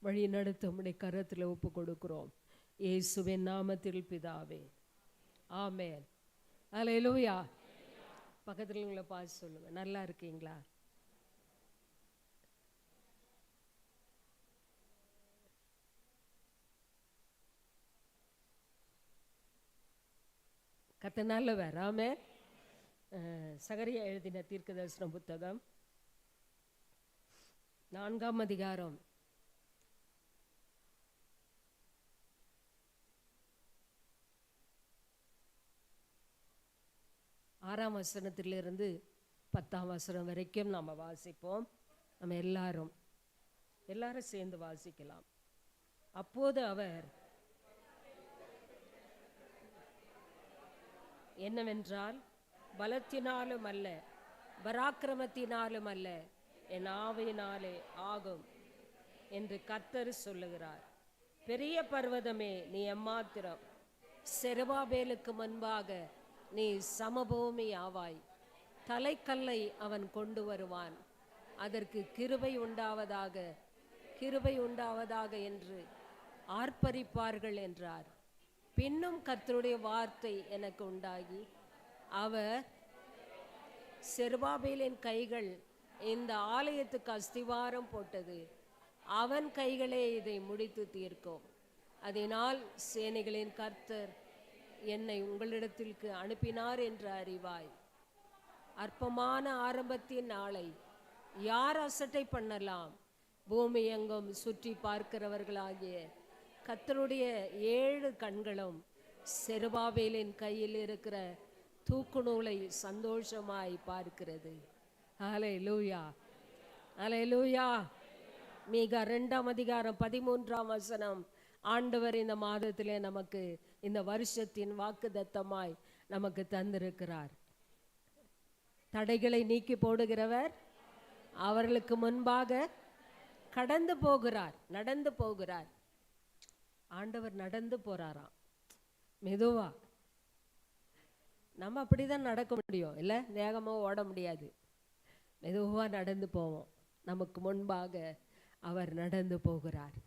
வழி நடத்த உம்முடைய கரத்தில் ஒப்பு கொடுக்கிறோம். இயேசுவின் நாமத்தில் பிதாவே, ஆமென். அல்லேலூயா. பக்கத்தில் உங்களை பார்த்து சொல்லுங்க, நல்லா இருக்கீங்களா? கர்த்தர் நல்லவர். ஆமென். சகரியா எழுதின தீர்க்கதரிசன புத்தகம் 4ஆம் அதிகாரம் 6ஆம் வசனத்திலிருந்து 10ஆம் வசனம் வரைக்கும் நாம் வாசிப்போம். நம்ம எல்லாரும் சேர்ந்து வாசிக்கலாம். அப்போது அவர் என்னவென்றால், பலத்தினாலும் அல்ல, பராக்கிரமத்தினாலும் அல்ல, என் ஆவியினாலே ஆகும் என்று கர்த்தர் சொல்லுகிறார். பெரிய பர்வதமே, நீ எம்மாத்திரம்? செருபாபேலுக்கு முன்பாக நீ சமபூமி ஆவாய். தலைக்கல்லை அவன் கொண்டு வருவான், அதற்கு கிருபை உண்டாவதாக, கிருபை உண்டாவதாக என்று ஆர்ப்பரிப்பார்கள் என்றார். பின்னும் கர்த்தருடைய வார்த்தை எனக்கு உண்டாகி, அவர் செருபாபேலின் கைகள் இந்த ஆலயத்துக்கு அஸ்திவாரம் போட்டது, அவன் கைகளே இதை முடித்து தீர்க்கும். அதனால் சேனைகளின் கர்த்தர் என்னை உங்களிடத்திற்கு அனுப்பினார் என்று அறிவாய். அற்பமான ஆரம்பத்தின் நாளை யார் அசட்டை பண்ணலாம்? பூமி எங்கும் சுற்றி பார்க்கிறவர்களாகிய கர்த்தருடைய 7 கண்களும் செருபாபேலின் கையில் இருக்கிற தூக்கு நூலை சந்தோஷமாய் பார்க்கிறது. அல்லேலூயா, அல்லேலூயா. மீகா 2ஆம் அதிகாரம் 13ஆம் வசனம். ஆண்டவர் இந்த மாதத்திலே நமக்கு இந்த வருஷத்தின் வாக்குத்தத்தமாய் நமக்கு தந்திருக்கிறார். தடைகளை நீக்கி போடுகிறவர் அவர்களுக்கு முன்பாக கடந்து போகிறார், நடந்து போகிறார். ஆண்டவர் நடந்து போறாராம், மெதுவா. நம்ம அப்படிதான் நடக்க முடியும் இல்லை? வேகமாக ஓட முடியாது, மெதுவா நடந்து போவோம். நமக்கு முன்பாக அவர் நடந்து போகிறார்.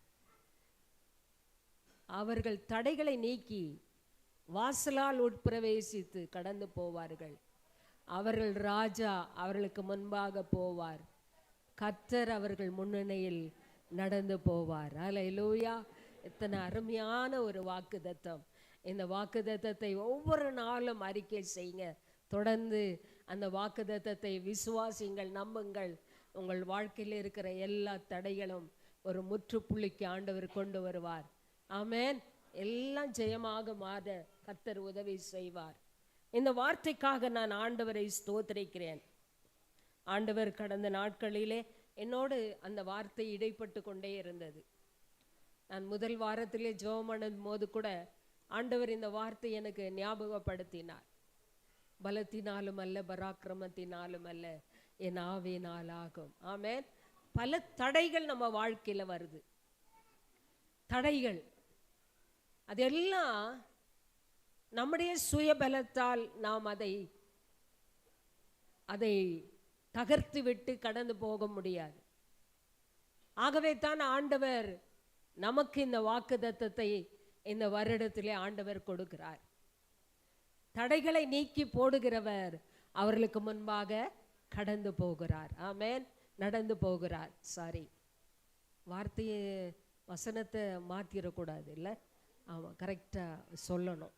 அவர்கள் தடைகளை நீக்கி வாசலால் உட்பிரவேசித்து கடந்து போவார்கள். அவர்கள் ராஜா அவர்களுக்கு முன்பாக போவார், கர்த்தர் அவர்கள் முன்னணியில் நடந்து போவார். அல்லேலூயா. எத்தனை அருமையான ஒரு வாக்குத்தத்தம். இந்த வாக்குத்தத்தத்தை ஒவ்வொரு நாளும் அறிக்கை செய்யுங்க. தொடர்ந்து அந்த வாக்குத்தத்தத்தை விசுவாசிங்கள், நம்புங்கள். உங்கள் வாழ்க்கையில் இருக்கிற எல்லா தடைகளும் ஒரு முற்றுப்புள்ளிக்கு ஆண்டவர் கொண்டு வருவார். ஆமென். எல்லாம் ஜெயமாக மாற கர்த்தர் உதவி செய்வார். இந்த வார்த்தைக்காக நான் ஆண்டவரை ஸ்தோத்திரிக்கிறேன். ஆண்டவர் கடந்த நாட்களிலே என்னோடு அந்த வார்த்தை இடைப்பட்டு கொண்டே இருந்தது. நான் முதல் வாரத்திலே ஜெபம் பண்ணும் போது கூட ஆண்டவர் இந்த வார்த்தை எனக்கு ஞாபகப்படுத்தினார். பலத்தினாலும் அல்ல, பராக்கிரமத்தினாலும் அல்ல, என் ஆவியினால் ஆகும். ஆமென். பல தடைகள் நம்ம வாழ்க்கையில் வருது. தடைகள் அதெல்லாம் நம்முடைய சுயபலத்தால் நாம் அதை தகர்த்து விட்டு கடந்து போக முடியாது. ஆகவே தான் ஆண்டவர் நமக்கு இந்த வாக்குத்தத்தத்தை இந்த வருடத்திலே ஆண்டவர் கொடுக்கிறார். தடைகளை நீக்கி போடுகிறவர் அவர்களுக்கு முன்பாக கடந்து போகிறார். ஆமென். நடந்து போகிறார். சாரி, வார்த்தையை வசனத்தை மாற்றிடக்கூடாது இல்லை? ஆமாம், கரெக்டாக சொல்லணும்.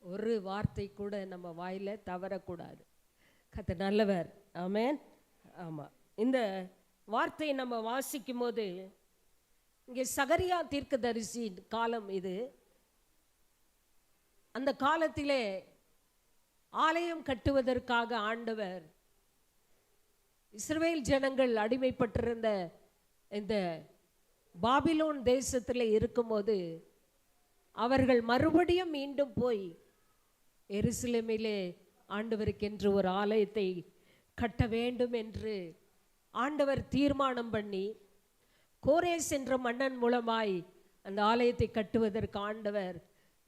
ஒரு வார்த்தை கூட நம்ம வாயில் தவறக்கூடாது. கர்த்தர் நல்லவர். ஆமென். ஆமாம். இந்த வார்த்தையை நம்ம வாசிக்கும் போது இங்கே சகரியா தீர்க்கதரிசி காலம் இது. அந்த காலத்திலே ஆலயம் கட்டுவதற்காக ஆண்டவர் இஸ்ரவேல் ஜனங்கள் அடிமைப்பட்டிருந்த இந்த பாபிலோன் தேசத்தில் இருக்கும்போது அவர்கள் மறுபடியும் மீண்டும் போய் எருசலேமிலே ஆண்டவருக்கென்று ஒரு ஆலயத்தை கட்ட வேண்டும் என்று ஆண்டவர் தீர்மானம் பண்ணி கோரேஸ் என்ற மன்னன் மூலமாய் அந்த ஆலயத்தை கட்டுவதற்கு ஆண்டவர்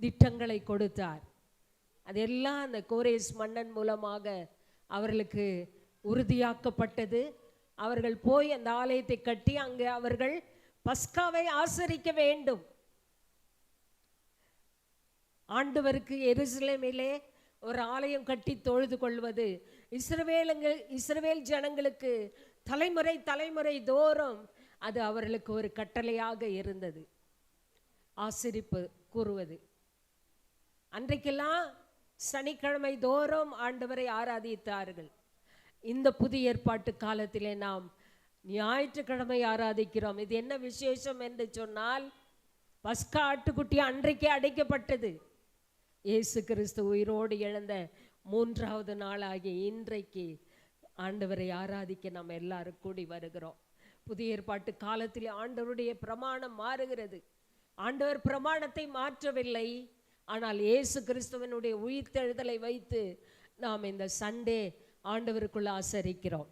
திட்டங்களை கொடுத்தார். அதெல்லாம் அந்த கோரேஸ் மன்னன் மூலமாக அவர்களுக்கு உறுதியாக்கப்பட்டது. அவர்கள் போய் அந்த ஆலயத்தை கட்டி அங்கே அவர்கள் பஸ்காவை ஆசரிக்க வேண்டும். ஆண்டவருக்கு எருசலேமிலே ஒரு ஆலயம் கட்டி தொழுது கொள்வது இஸ்ரவேல் ஜனங்களுக்கு தலைமுறை தலைமுறை தோறும் அது அவர்களுக்கு ஒரு கட்டளையாக இருந்தது, ஆசரிப்பு கூறுவது. அன்றைக்கெல்லாம் சனிக்கிழமை தோறும் ஆண்டவரை ஆராதித்தார்கள். இந்த புதிய ஏற்பாட்டு காலத்திலே நாம் ஞாயிற்றுக்கிழமை ஆராதிக்கிறோம். இது என்ன விசேஷம் என்று சொன்னால், பஸ்கா ஆட்டுக்குட்டி அன்றைக்கே அடைக்கப்பட்டது. இயேசு கிறிஸ்து உயிரோடு எழுந்த 3வது நாளாகிய இன்றைக்கு ஆண்டவரை ஆராதிக்க நம்ம எல்லாரும் கூடி வருகிறோம். புதிய ஏற்பாட்டு காலத்தில் ஆண்டவருடைய பிரமாணம் மாறுகிறது. ஆண்டவர் பிரமாணத்தை மாற்றவில்லை, ஆனால் இயேசு கிறிஸ்துவனுடைய உயிர்த்தெழுதலை வைத்து நாம் இந்த சண்டே ஆண்டவருக்குள்ள ஆசரிக்கிறோம்.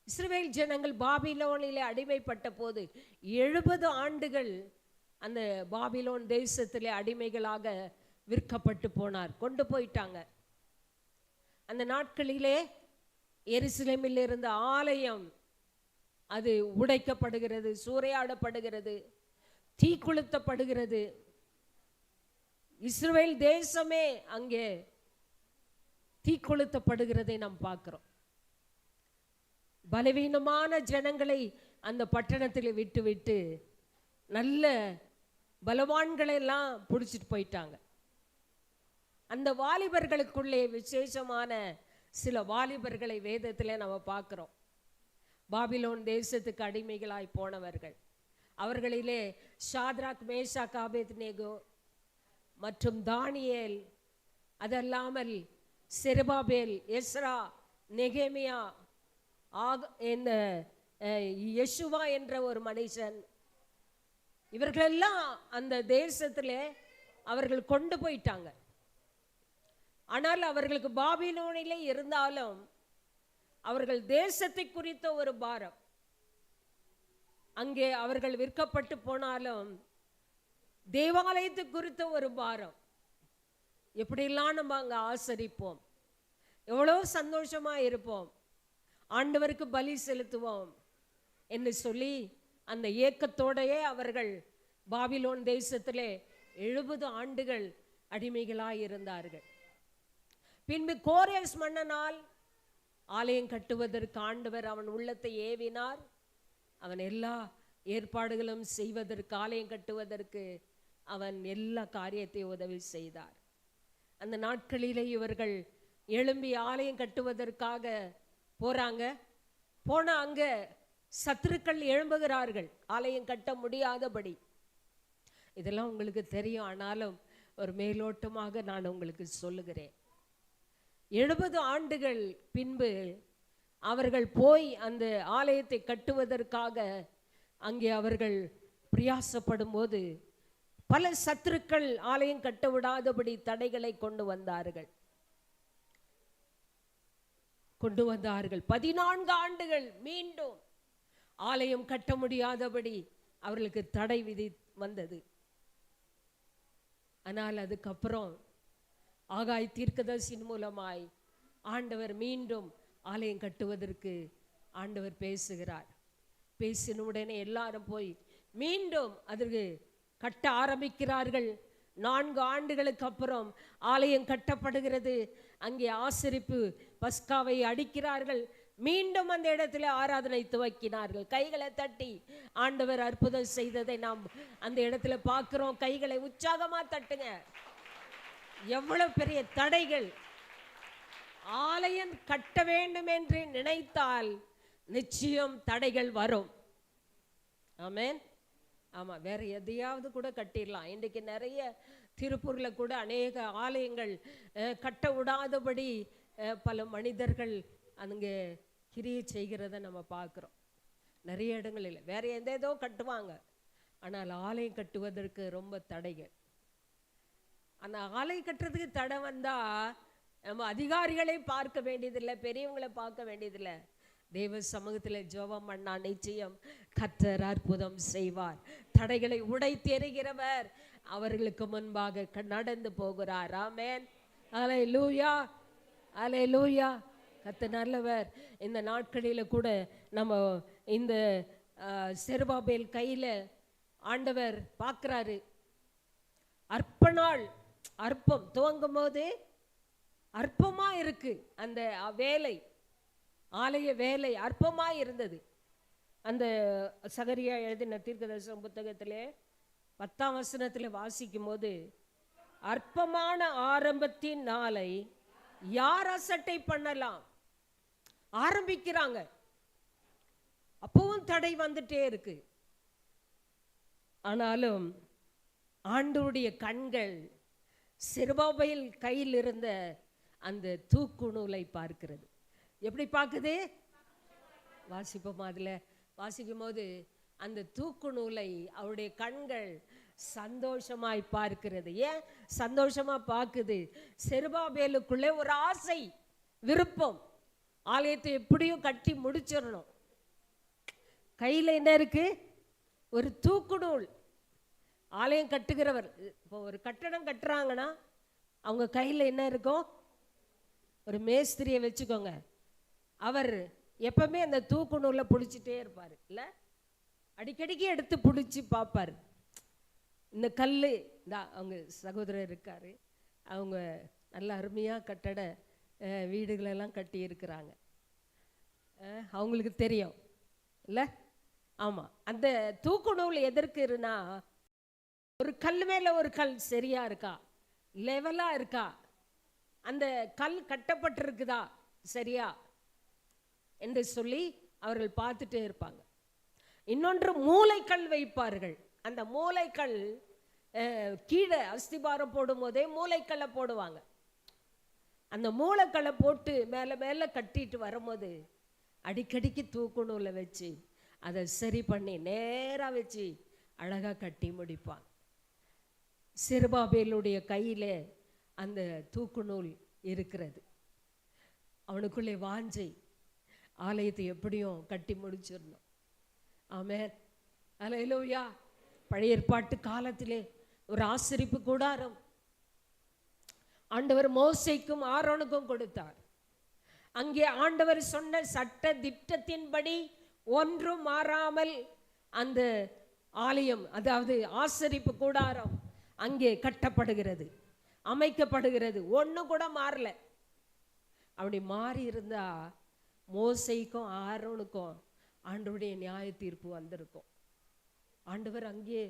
இஸ்ரவேல் ஜனங்கள் பாபிலோனிலே அடிமைப்பட்ட போது 70 ஆண்டுகள் அந்த பாபிலோன் தேசத்திலே அடிமைகளாக விற்கப்பட்டு போனார், கொண்டு போயிட்டாங்க. அந்த நாட்களிலே எருசலேமில் இருந்த ஆலயம் அது உடைக்கப்படுகிறது, சூறையாடப்படுகிறது, தீக்குளுத்தப்படுகிறது. இஸ்ரவேல் தேசமே அங்கே தீக்குளுத்தப்படுகிறதை நாம் பார்க்கிறோம். பலவீனமான ஜனங்களை அந்த பட்டணத்தில் விட்டு விட்டு நல்ல பலவான்களை எல்லாம் பிடிச்சிட்டு போயிட்டாங்க. அந்த வாலிபர்களுக்குள்ளே விசேஷமான சில வாலிபர்களை வேதத்தில் நம்ம பார்க்கிறோம். பாபிலோன் தேசத்துக்கு அடிமைகளாய் போனவர்கள். அவர்களிலே ஷாத்ராக், மேஷாக், ஆபேத்நேகோ மற்றும் தானியேல், அதல்லாமல் செருபாபேல், எஸ்ரா, நெகேமியா, இந்த யெஷுவா என்ற ஒரு மனுஷன், இவர்களெல்லாம் அந்த தேசத்திலே அவர்கள் கொண்டு போயிட்டாங்க. ஆனால் அவர்களுக்கு பாபிலோனிலே இருந்தாலும் அவர்கள் தேசத்தை குறித்த ஒரு பாரம். அங்கே அவர்கள் விற்கப்பட்டு போனாலும் தேவாலயத்தை குறித்த ஒரு பாரம். எப்படியெல்லாம் நம்ம அங்கே ஆசரிப்போம், எவ்வளோ சந்தோஷமா இருப்போம், ஆண்டவருக்கு பலி செலுத்துவோம் என்று சொல்லி அந்த ஏக்கத்தோடையே அவர்கள் பாபிலோன் தேசத்திலே 70 ஆண்டுகள் அடிமைகளாய் இருந்தார்கள். பின்பு கோரேஸ் மன்னனால் ஆலயம் கட்டுவதற்கு ஆண்டவர் அவன் உள்ளத்தை ஏவினார். அவன் எல்லா ஏற்பாடுகளும் செய்வதற்கு, ஆலயம் கட்டுவதற்கு அவன் எல்லா காரியத்தையும் உதவி செய்தார். அந்த நாட்களிலே இவர்கள் எழும்பி ஆலயம் கட்டுவதற்காக போறாங்க. போனா அங்க சத்துருக்கள் எழும்புகிறார்கள், ஆலயம் கட்ட முடியாதபடி. இதெல்லாம் உங்களுக்கு தெரியும், ஆனாலும் ஒரு மேலோட்டமாக நான் உங்களுக்கு சொல்லுகிறேன். 70 ஆண்டுகள் பின்பு அவர்கள் போய் அந்த ஆலயத்தை கட்டுவதற்காக அங்கே அவர்கள் பிரயாசப்படும் போது பல சத்துருக்கள் ஆலயம் கட்ட விடாதபடி தடைகளை கொண்டு வந்தார்கள். 14 ஆண்டுகள் மீண்டும் ஆலயம் கட்ட முடியாதபடி அவர்களுக்கு தடை விதி வந்தது. ஆனால் அதுக்கப்புறம் ஆகாய் தீர்க்கதரிசியின் மூலமாய் ஆண்டவர் மீண்டும் ஆலயம் கட்டுவதற்கு ஆண்டவர் பேசுகிறார். பேசின உடனே எல்லாரும் போய் மீண்டும் அதற்கு கட்ட ஆரம்பிக்கிறார்கள். 4 ஆண்டுகளுக்கு அப்புறம் ஆலயம் கட்டப்படுகிறது. அங்கே ஆசரிப்பு பஸ்காவை அடிக்கிறார்கள். மீண்டும் அந்த இடத்துல ஆராதனை துவக்கினார்கள். கைகளை தட்டி ஆண்டவர் அற்புதம் செய்ததை நாம் அந்த இடத்துல பார்க்கிறோம். கைகளை உற்சாகமா தட்டுங்க. எவ்வளவு பெரிய தடைகள்! ஆலயம் கட்ட வேண்டும் என்று நினைத்தால் நிச்சயம் தடைகள் வரும். ஆமென். ஆமா, வேற எதையாவது கூட கட்டிடலாம். இன்றைக்கு நிறைய திருப்பூர்ல கூட அநேக ஆலயங்கள் கட்ட விடாதபடி பல மனிதர்கள் அங்கே கிரியை செய்கிறத நம்ம பார்க்குறோம். நிறைய இடங்களில் வேற எதேதோ கட்டுவாங்க, ஆனால் ஆலயம் கட்டுவதற்கு ரொம்ப தடைகள். அந்த ஆலயம் கட்டுறதுக்கு தடை வந்தா நம்ம அதிகாரிகளை பார்க்க வேண்டியதில்லை, பெரியவங்களை பார்க்க வேண்டியதில்லை. தேவ சமூகத்தில் ஜெபம் பண்ணா நிச்சயம் கர்த்தர் அற்புதம் செய்வார். தடைகளை உடைத்தெறிகிறவர் அவர்களுக்கு முன்பாக நடந்து போகிறார். ஆமென். அல்லேலூயா, அல்லேலூயா. கர்த்தர் நல்லவர். இந்த நாட்களில் கூட நம்ம இந்த செருபாபேல் கையில் ஆண்டவர் பார்க்குறாரு. அற்ப நாள், அற்பம் துவங்கும் போது அற்பமாக இருக்கு அந்த வேலை, ஆலய வேலை அற்பமாக இருந்தது. அந்த சகரியா எழுதின தீர்க்கதரிசன புத்தகத்திலே 10ஆம் வசனத்தில் வாசிக்கும் போது, அற்பமான ஆரம்பத்தின் நாளை யார் அசட்டை பண்ணலாம்? ஆரம்பிக்கிறாங்க, அப்பவும் தடை வந்துட்டே இருக்கு. ஆனாலும் ஆண்டவருடைய கண்கள் செருபாபேல் கையில் இருந்த அந்த தூக்கு நூலை பார்க்கிறது. எப்படி பார்க்குது? வாசிப்போம். அதில் வாசிக்கும் போது அந்த தூக்கு நூலை அவருடைய கண்கள் சந்தோஷமாய் பார்க்கிறது. ஏன் சந்தோஷமா பார்க்குது? செருபாபேலுக்குள்ளே ஒரு ஆசை, விருப்பம், ஆலயத்தை எப்படியும் கட்டி முடிச்சிடணும். கையில் என்ன இருக்கு? ஒரு தூக்கு நூல். ஆலயம் கட்டுகிறவர், இப்போ ஒரு கட்டடம் கட்டுறாங்கன்னா அவங்க கையில் என்ன இருக்கும்? ஒரு மேஸ்திரியை வச்சுக்கோங்க, அவர் எப்பவுமே அந்த தூக்கு நூலை பிடிச்சிட்டே இருப்பார். இல்லை, அடிக்கடிக்கு எடுத்து பிடிச்சி பார்ப்பார். இந்த கல் அவங்க சகோதரர் இருக்கார், அவங்க நல்ல அருமையாக கட்டட வீடுகளெல்லாம் கட்டி இருக்கிறாங்க, அவங்களுக்கு தெரியும் இல்லை? ஆமாம். அந்த தூக்கு நூல் எதற்குன்னா, ஒரு கல் மேலே ஒரு கல் சரியா இருக்கா, லெவலாக இருக்கா, அந்த கல் கட்டப்பட்டிருக்குதா சரியா என்று சொல்லி அவர்கள் பார்த்துட்டே இருப்பாங்க. இன்னொன்று மூளைக்கல் வைப்பார்கள். அந்த மூளைக்கல் கீழே அஸ்திபாரம் போடும் போதே மூளைக்கல்லை போடுவாங்க. அந்த மூளைக்கல்லை போட்டு மேலே மேலே கட்டிட்டு வரும்போது அடிக்கடிக்கு தூக்கு நூலை வச்சு அதை சரி பண்ணி நேராக வச்சு அழகாக கட்டி முடிப்பாங்க. செருபாபேலுடைய கையில் அந்த தூக்கு நூல் இருக்கிறது. அவனுக்குள்ளே வாஞ்சை, ஆலயத்தை எப்படியும் கட்டி முடிச்சிடணும். ஆமென், அல்லேலூயா. பழைய ஏற்பாட்டு காலத்திலே ஒரு ஆசரிப்பு கூடாரம் ஆண்டவர் மோசேக்கும் ஆரோனுக்கும் கொடுத்தார். அங்கே ஆண்டவர் சொன்ன சட்ட திட்டத்தின்படி ஒன்றும் மாறாமல் அந்த ஆலயம், அதாவது ஆசரிப்பு கூடாரம் அங்கே கட்டப்படுகிறது, அமைக்கப்படுகிறது. ஒன்று கூட மாறல. அப்படி மாறி இருந்தா மோசேக்கும் ஆரோனுக்கும் ஆண்டவருடைய நியாய தீர்ப்பு வந்திருக்கும். ஆண்டவர் அங்கே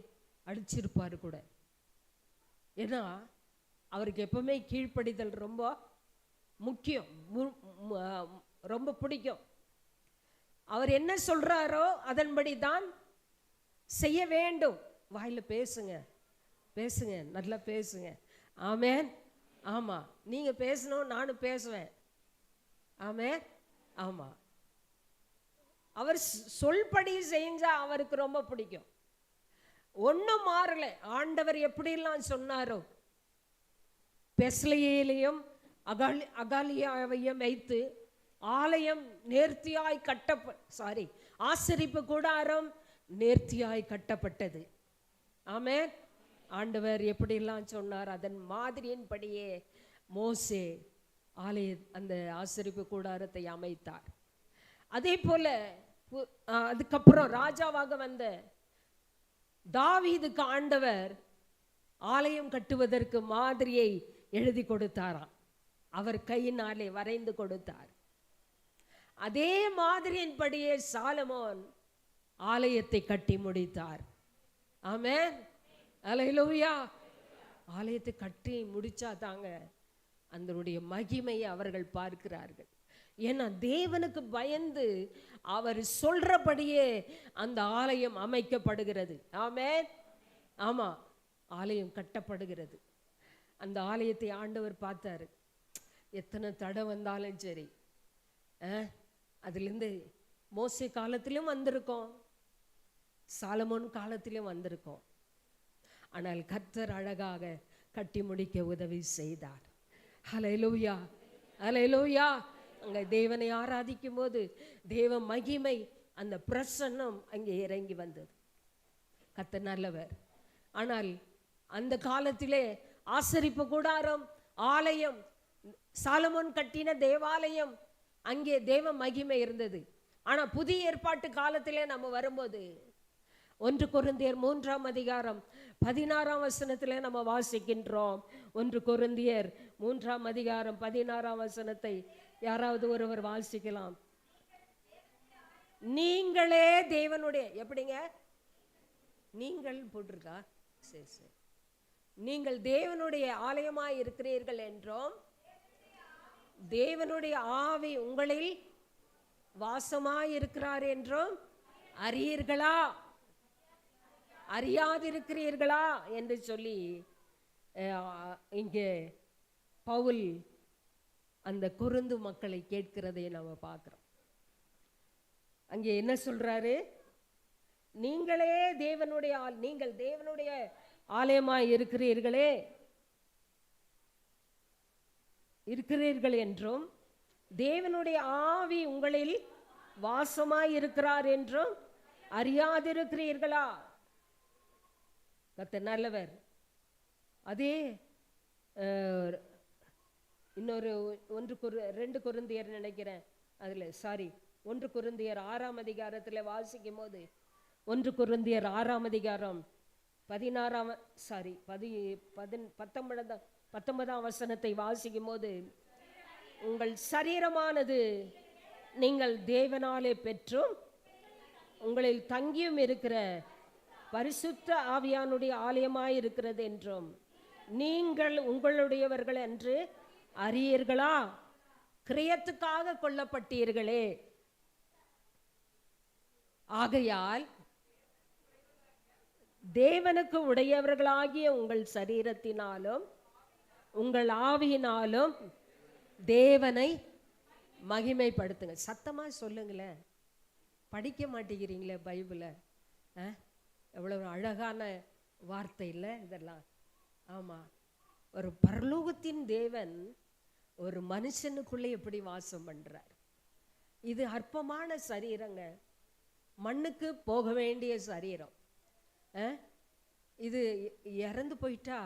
அடிச்சிருப்பார் கூட. ஏன்னா அவருக்கு எப்பவுமே கீழ்ப்படிதல் ரொம்ப முக்கியம், ரொம்ப பிடிக்கும். அவர் என்ன சொல்றாரோ அதன்படி தான் செய்ய வேண்டும். வாயில பேசுங்க, பேசுங்க, நல்லா பேசுங்க. ஆமென். ஆமா, நீங்க பேசணும், நானும் பேசுவேன். ஆமென். ஆமா, அவர் சொல்படி செஞ்சா அவருக்கு ரொம்ப பிடிக்கும். ஒன்றும் மாறல. ஆண்டவர் எப்படிலாம் சொன்னாரோ, பெஸ்லேயிலையும் அகாலியாவையும் வைத்து ஆலயம் நேர்த்தியாய் ஆசரிப்பு கூடாரம் நேர்த்தியாய் கட்டப்பட்டது. ஆமென். ஆண்டவர் எப்படிலாம் சொன்னார் அதன் மாதிரியின்படியே மோசே அந்த ஆசரிப்பு கூடாரத்தை அமைத்தார். அதே போல அதுக்கப்புறம் ராஜாவாக வந்த தாவீதுக்கு ஆண்டவர் ஆலயம் கட்டுவதற்கு மாதிரியை எழுதி கொடுத்தாராம். அவர் கையினாலே வரைந்து கொடுத்தார். அதே மாதிரியின்படியே சாலமோன் ஆலயத்தை கட்டி முடித்தார். ஆமென், அல்லேலூயா. ஆலயத்தை கட்டி முடிச்சா தாங்க அதனுடைய மகிமையை அவர்கள் பார்க்கிறார்கள். ஏன்னா தேவனுக்கு பயந்து அவர் சொல்றபடியே அந்த ஆலயம் அமைக்கப்படுகிறது. ஆமென். ஆமா, ஆலயம் கட்டப்படுகிறது. அந்த ஆலயத்தை ஆண்டவர் பார்த்தாரு. எத்தனை தடை வந்தாலும் சரி, அதுலேருந்து மோசே காலத்திலும் வந்திருக்கோம், சாலமோன் காலத்திலும் வந்திருக்கோம். ஆனால் கர்த்தர் அழகாக கட்டி முடிக்க உதவி செய்தார். ஹல்லேலூயா, ஹல்லேலூயா. அங்கே தேவனை ஆராதிக்கும் போது தேவ மகிமை, அந்த பிரசன்னம் அங்கே இறங்கி வந்தது. கர்த்தர் நல்லவர். ஆனால் அந்த காலத்திலே ஆசரிப்பு கூடாரம், ஆலயம், சாலமோன் கட்டின தேவாலயம், அங்கே தேவ மகிமை இருந்தது. ஆனால் புதிய ஏற்பாட்டு காலத்திலே நம்ம வரும்போது 1 கொரிந்தியர் 3ஆம் அதிகாரம் 16ஆம் வசனத்திலே நம்ம வாசிக்கின்றோம். 1 கொரிந்தியர் 3ஆம் அதிகாரம் 16ஆம் வசனத்தை யாராவது ஒருவர் வாசிக்கலாம். நீங்களே தேவனுடைய, எப்படிங்க நீங்கள் போட்டிருக்கா? சரி சரி. நீங்கள் தேவனுடைய ஆலயமாய் இருக்கிறீர்கள் என்றும் தேவனுடைய ஆவி உங்களில் வாசமாய் இருக்கிறார் என்றும் அறியீர்களா, அறியாதிருக்கிறீர்களா என்று சொல்லி இங்கே பவுல் அந்த கொரிந்து மக்களை கேட்கிறதை நம்ம பார்க்கிறோம். அங்கே என்ன சொல்றாரு? நீங்களே தேவனுடைய நீங்கள் தேவனுடைய ஆலயமாய் இருக்கிறீர்கள் என்றும் தேவனுடைய ஆவி உங்களில் வாசமாய் இருக்கிறார் என்றும் அறியாதிருக்கிறீர்களா? கர்த்தர் நல்லவர். அதே இன்னொரு 2 கொரிந்தியர் நினைக்கிறேன், அதில் 1 கொரிந்தியர் 6ஆம் அதிகாரத்தில் வாசிக்கும் போது 1 கொரிந்தியர் 6ஆம் அதிகாரம் 19ஆம் வசனத்தை வாசிக்கும் போது, உங்கள் சரீரமானது நீங்கள் தேவனாலே பெற்றும் உங்களில் தங்கியும் இருக்கிற பரிசுத்த ஆவியானுடைய ஆலயமாய் இருக்கிறது என்றும் நீங்கள் உங்களுடையவர்கள் என்று அறியீர்களா? கிரியத்துக்காக கொல்லப்பட்டீர்களே, ஆகையால் தேவனுக்கு உடையவர்களாகிய உங்கள் சரீரத்தினாலும் உங்கள் ஆவியினாலும் தேவனை மகிமைப்படுத்துங்க. சத்தமா சொல்லுங்களேன். படிக்க மாட்டேங்கிறீங்களே பைபிளை? எவ்வளவு அழகான வார்த்தை இல்லை இதெல்லாம்? ஆமா, ஒரு பரலோகத்தின் தேவன் ஒரு மனுஷனுக்குள்ளே எப்படி வாசம் பண்றார். இது அற்பமான சரீரங்க, மண்ணுக்கு போக வேண்டிய சரீரம். இது இறந்து போயிட்டா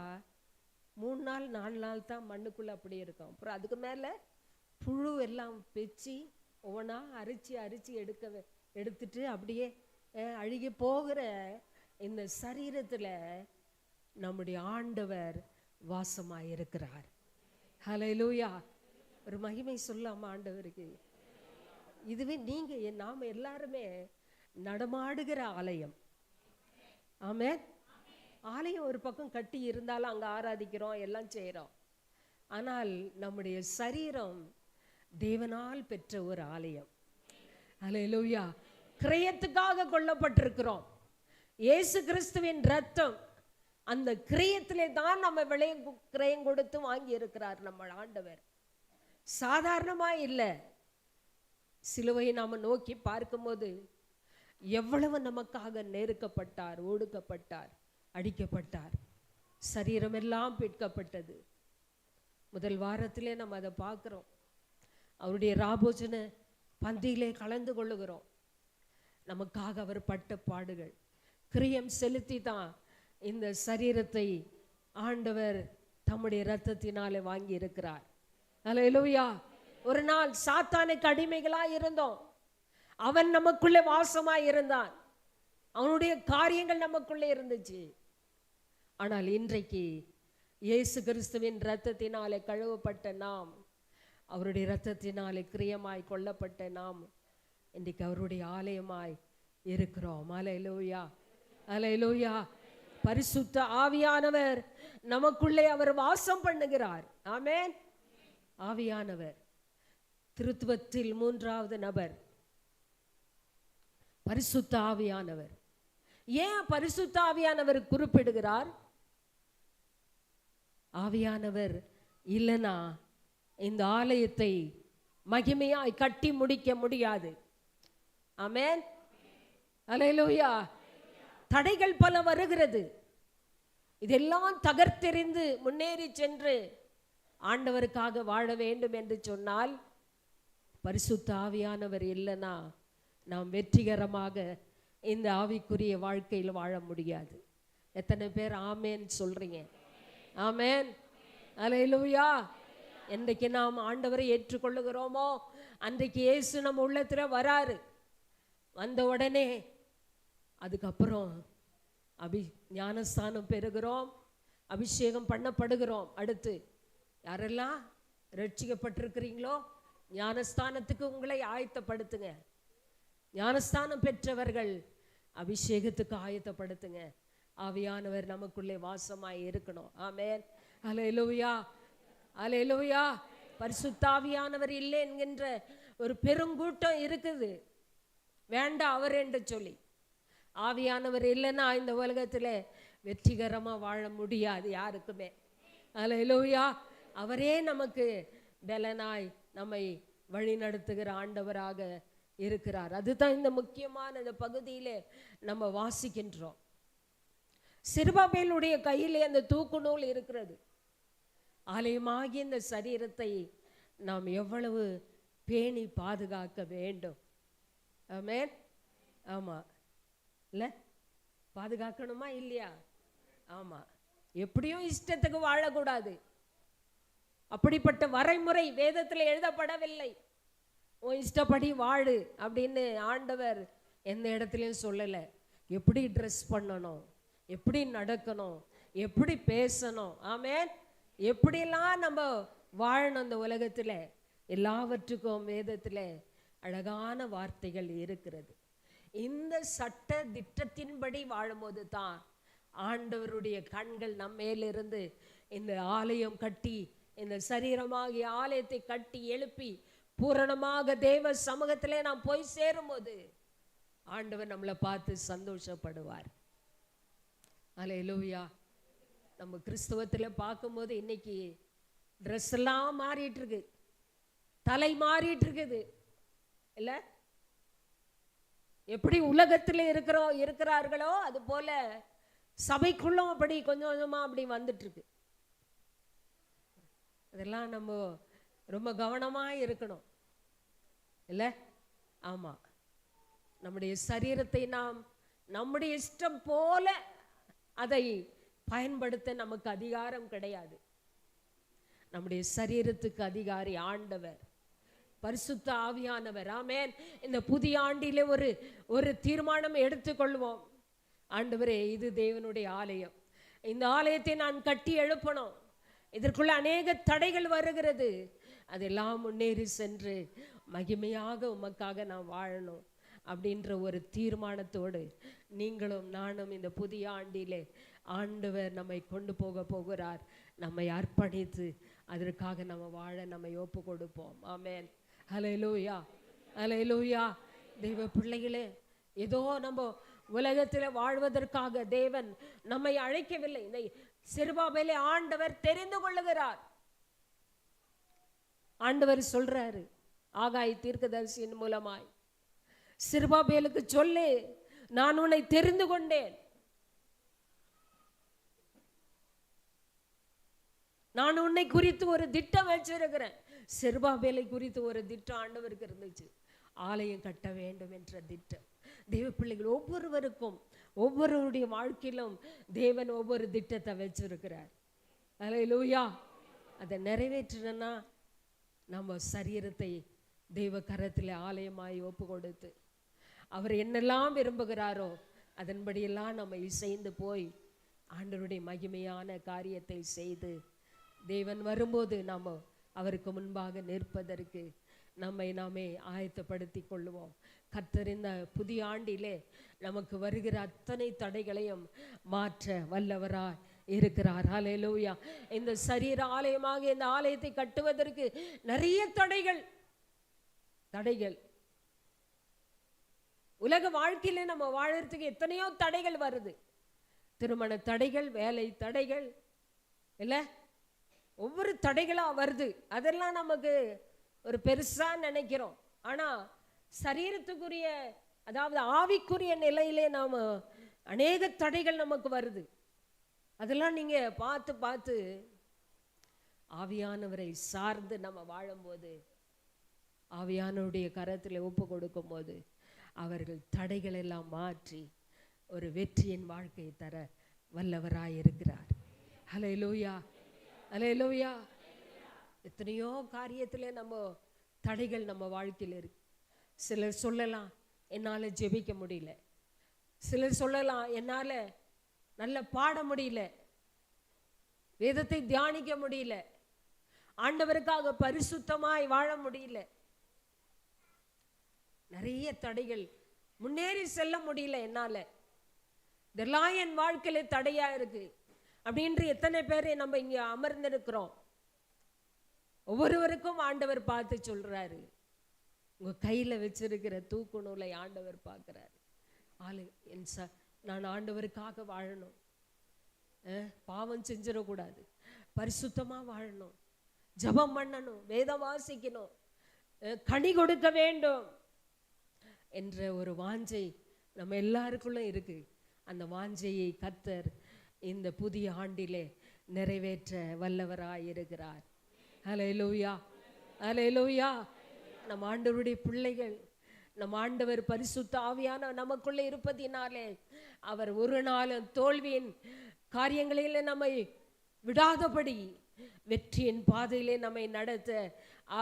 3 நாள் 4 நாள் தான் மண்ணுக்குள்ள அப்படியே இருக்கும். அப்புறம் அதுக்கு மேல புழு எல்லாம் பெச்சு ஒவ்வொன்றா அரிச்சு எடுத்துட்டு அப்படியே அழுகி போகிற இந்த சரீரத்துல நம்முடைய ஆண்டவர் வாசமாயிருக்கிறார். ஹல்லேலூயா. ஒரு மகிமை சொல்லாம ஆண்டவருக்கு. இதுவே நீங்க நாம எல்லாருமே நடமாடுகிற ஆலயம். ஆமென். ஆலயம் ஒரு பக்கம் கட்டி இருந்தாலும் அங்க ஆராதிக்கிறோம், எல்லாம் செய்யறோம். ஆனால் நம்முடைய சரீரம் தேவனால் பெற்ற ஒரு ஆலயம். ஹல்லேலூயா. கிரயத்துக்காக கொல்லப்பட்டிருக்கிறோம். இயேசு கிறிஸ்துவின் ரத்தம், அந்த கிரயத்திலே தான் நம்ம கிரயம் கொடுத்து வாங்கி இருக்கிறார் நம்ம ஆண்டவர். சாதாரணமா இல்லை. சிலுவையை நாம நோக்கி பார்க்கும்போது எவ்வளவு நமக்காக நெருக்கப்பட்டார், ஒடுக்கப்பட்டார், அடிக்கப்பட்டார், சரீரம் எல்லாம் பிற்கப்பட்டது. முதல் வாரத்திலே நம்ம அதை பார்க்கிறோம். அவருடைய ராபோஜன பந்தியிலே கலந்து கொள்ளுகிறோம். நமக்காக அவர் பட்ட பாடுகள், கிரியம் செலுத்தி தான் இந்த சரீரத்தை ஆண்டவர் தம்முடைய இரத்தத்தினாலே வாங்கி இருக்கிறார். அல்லேலூயா. ஒரு நாள் சாத்தானுக்கு அடிமைகளா இருந்தோம். அவன் நமக்குள்ளே வாசமாய் இருந்தான். அவனுடைய காரியங்கள் நமக்குள்ளே இருந்துச்சு. ஆனால் இன்றைக்கு இயேசு கிறிஸ்துவின் இரத்தத்தினாலே கழுவப்பட்ட நாம், அவருடைய இரத்தத்தினாலே கிரியமாய் கொல்லப்பட்ட நாம் இன்றைக்கு அவருடைய ஆலயமாய் இருக்கிறோம். அல்லேலூயா, அல்லேலூயா. பரிசுத்த ஆவியானவர் நமக்குள்ளே அவர் வாசம் பண்ணுகிறார். ஆமென். ஆவியானவர் திருத்துவத்தில் 3வது நபர் பரிசுத்த ஆவியானவர். ஏன் பரிசுத்த ஆவியானவர் குறிப்பிடுகிறார்? ஆவியானவர் இல்லைனா இந்த ஆலயத்தை மகிமையாய் கட்டி முடிக்க முடியாது. ஆமென். அல்லேலூயா. தடைகள் பல வருகிறது. இதெல்லாம் தகர்த்தெறிந்து முன்னேறி சென்று ஆண்டவருக்காக வாழ வேண்டும் என்று சொன்னால் பரிசுத்த ஆவியானவர் இல்லைனா நாம் வெற்றிகரமாக இந்த ஆவிக்குரிய வாழ்க்கையில் வாழ முடியாது. எத்தனை பேர் ஆமேன் சொல்றீங்க? ஆமேன். அல்லேலூயா. என்றைக்கு நாம் ஆண்டவரை ஏற்றுக்கொள்ளுகிறோமோ அன்றைக்கு இயேசு நம்ம உள்ளத்துல வராரு. வந்த உடனே அதுக்கப்புறம் ஞானஸ்தானம் பெறுகிறோம், அபிஷேகம் பண்ணப்படுகிறோம். அடுத்து யாரெல்லாம் ரட்சிக்கப்பட்டிருக்கிறீங்களோ ஞானஸ்தானத்துக்கு உங்களை ஆயத்தப்படுத்துங்க. ஞானஸ்தானம் பெற்றவர்கள் அபிஷேகத்துக்கு ஆயத்தப்படுத்துங்க. ஆவியானவர் நமக்குள்ளே வாசமாய் இருக்கணும். ஆமென். அல்லேலூயா, அல்லேலூயா. பரிசுத்த ஆவியானவர் இல்லை என்கின்ற ஒரு பெருங்கூட்டம் இருக்குது. வேண்டாம் அவர் என்று சொல்லி. ஆவியானவர் இல்லைன்னா இந்த உலகத்தில் வெற்றிகரமாக வாழ முடியாது யாருக்குமே. அல்லேலூயா. அவரே நமக்கு பலனாய் நம்மை வழி நடத்துகிற ஆண்டவராக இருக்கிறார். அதுதான் இந்த முக்கியமான இந்த பகுதியிலே நம்ம வாசிக்கின்றோம். சிறுபாபேலுடைய கையிலே அந்த தூக்கு நூல் இருக்கிறது. ஆலயமாகிய இந்த சரீரத்தை நாம் எவ்வளவு பேணி பாதுகாக்க வேண்டும். ஆமென். ஆமாம், இல்லை பாதுகாக்கணுமா இல்லையா? ஆமாம். எப்படியும் இஷ்டத்துக்கு வாழக்கூடாது. அப்படிப்பட்ட வரைமுறை வேதத்தில் எழுதப்படவில்லை. உன் இஷ்டப்படி வாழு அப்படின்னு ஆண்டவர் எந்த இடத்துலையும் சொல்லலை. எப்படி ட்ரெஸ் பண்ணணும், எப்படி நடக்கணும், எப்படி பேசணும், ஆமென், எப்படிலாம் நம்ம வாழணும் இந்த உலகத்தில், எல்லாவற்றுக்கும் வேதத்தில் அழகான வார்த்தைகள் இருக்கிறது. இந்த சட்ட திட்டத்தின்படி வாழும்போது தான் ஆண்டவருடைய கண்கள் நம்மேலிருந்து இந்த ஆலயம் கட்டி, இந்த சரீரமாகிய ஆலயத்தை கட்டி எழுப்பி பூரணமாக தேவ சமூகத்திலே நாம் போய் சேரும்போது ஆண்டவர் நம்மளை பார்த்து சந்தோஷப்படுவார். அல்லேலூயா. நம்ம கிறிஸ்தவத்தில் பார்க்கும்போது இன்னைக்கு ட்ரெஸ் எல்லாம் மாறிட்டு இருக்கு, தலை மாறிட்டு இருக்குது இல்லை? எப்படி உலகத்தில் இருக்கிறார்களோ அது போல சபைக்குள்ளும் அப்படி கொஞ்சம் கொஞ்சமாக அப்படி வந்துட்டு இருக்கு. அதெல்லாம் நம்ம ரொம்ப கவனமாக இருக்கணும் இல்லை? ஆமாம். நம்முடைய சரீரத்தை நாம் நம்முடைய இஷ்டம் போல அதை பயன்படுத்த நமக்கு அதிகாரம் கிடையாது. நம்முடைய சரீரத்துக்கு அதிகாரி ஆண்டவர், பரிசுத்த ஆவியானவர். ஆமென். இந்த புதிய ஆண்டிலே ஒரு தீர்மானம் எடுத்துக்கொள்வோம். ஆண்டவரே, இது தேவனுடைய ஆலயம், இந்த ஆலயத்தை நான் கட்டி எழுப்பணும். இதற்குள்ள அநேக தடைகள் வருகிறது, அதெல்லாம் முன்னேறி சென்று மகிமையாக உமக்காக நான் வாழணும் அப்படின்ற ஒரு தீர்மானத்தோடு நீங்களும் நானும் இந்த புதிய ஆண்டிலே ஆண்டவர் நம்மை கொண்டு போகிறார். நம்மை அர்ப்பணித்து அதற்காக நம்ம வாழ நம்மை ஒப்பு கொடுப்போம். ஆமென். அல்லேலூயா, அல்லேலூயா. தெய்வ பிள்ளைகளே, ஏதோ நம்ம உலகத்தில் வாழ்வதற்காக தேவன் நம்மை அழைக்கவில்லை. இந்த சிறுபாபேலை ஆண்டவர் தெரிந்து கொள்ளுகிறார். ஆண்டவர் சொல்றாரு ஆகாய் தீர்க்கதரிசியின் மூலமாய், சிறுபாபேலுக்கு சொல்லு, நான் உன்னை தெரிந்து கொண்டேன், நான் உன்னை குறித்து ஒரு திட்டம் வச்சிருக்கிறேன். செருபாபேலை குறித்து ஒரு திட்டம் ஆண்டவருக்கு இருந்துச்சு, ஆலயம் கட்ட வேண்டும் என்ற திட்டம். தேவ பிள்ளைகள் ஒவ்வொருவருக்கும் ஒவ்வொருவருடைய வாழ்க்கையிலும் தேவன் ஒவ்வொரு திட்டத்தை வச்சிருக்கிறார். அல்லேலூயா. அதை நிறைவேற்றணும்னா நம்ம சரீரத்தை தெய்வ கரத்தில் ஆலயமாய் ஒப்பு கொடுத்து அவர் என்னெல்லாம் விரும்புகிறாரோ அதன்படியெல்லாம் நம்ம இசைந்து போய் ஆண்டவருடைய மகிமையான காரியத்தை செய்து தேவன் வரும்போது நாம் அவருக்கு முன்பாக நிற்பதற்கு நம்மை நாமே ஆயத்தப்படுத்தி கொள்ளுவோம். கர்த்தர் இந்த புதிய ஆண்டிலே நமக்கு வருகிற அத்தனை தடைகளையும் மாற்ற வல்லவராய் இருக்கிறார். அல்லேலூயா. இந்த சரீர ஆலயமாக இந்த ஆலயத்தை கட்டுவதற்கு நிறைய தடைகள் உலக வாழ்க்கையில நம்ம வாழறதுக்கு எத்தனையோ தடைகள் வருது. திருமண தடைகள், வேலை தடைகள், இல்ல ஒவ்வொரு தடைகளா வருது. அதெல்லாம் நமக்கு ஒரு பெருசா நினைக்கிறோம். ஆனா சரீரத்துக்குரிய, அதாவது ஆவிக்குரிய நிலையிலே நாம அநேக தடைகள் நமக்கு வருது. அதெல்லாம் நீங்க பார்த்து ஆவியானவரை சார்ந்து நம்ம வாழும்போது, ஆவியானவருடைய கரத்தில் ஒப்பு கொடுக்கும் போது அவர்கள் தடைகள் எல்லாம் மாற்றி ஒரு வெற்றியின் வாழ்க்கையை தர வல்லவராய் இருக்கிறார். அல்லேலூயா, அல்லேலூயா. எத்தனையோ காரியத்தில் நம்ம தடைகள் நம்ம வாழ்க்கையில் இருக்கு. சிலர் சொல்லலாம், என்னால் ஜெபிக்க முடியல. சிலர் சொல்லலாம், என்னால் நல்ல பாட முடியல, வேதத்தை தியானிக்க முடியல, ஆண்டவருக்காக பரிசுத்தமாய் வாழ முடியல, நிறைய தடைகள், முன்னேறி செல்ல முடியல என்னால், இதெல்லாம் என் வாழ்க்கையில தடையா இருக்கு அப்படின்ற எத்தனை பேரை நம்ம இங்க அமர்ந்திருக்கிறோம். ஒவ்வொருவருக்கும் ஆண்டவர் பார்த்து சொல்றாரு, உங்க கையில வச்சிருக்கிற தூக்கு நூலை ஆண்டவர் பார்க்கிறாரு. நான் ஆண்டவருக்காக வாழணும், பாவம் செஞ்சிடக்கூடாது, பரிசுத்தமா வாழணும், ஜெபம் பண்ணணும், வேதம் வாசிக்கணும், கனி கொடுக்க வேண்டும் என்ற ஒரு வாஞ்சை நம்ம எல்லாருக்குள்ள இருக்கு. அந்த வாஞ்சையை கர்த்தர் இந்த புதிய ஆண்டிலே நிறைவேற்ற வல்லவராய் இருக்கிறார். ஹல்லேலூயா, ஹல்லேலூயா. நம் ஆண்டவருடைய பிள்ளைகள், நம் ஆண்டவர் பரிசுத்த ஆவியான நமக்குள்ளே இருப்பதினாலே அவர் ஒரு நாளும் தோல்வியின் காரியங்களிலே நம்மை விடாதபடி வெற்றியின் பாதையிலே நம்மை நடத்த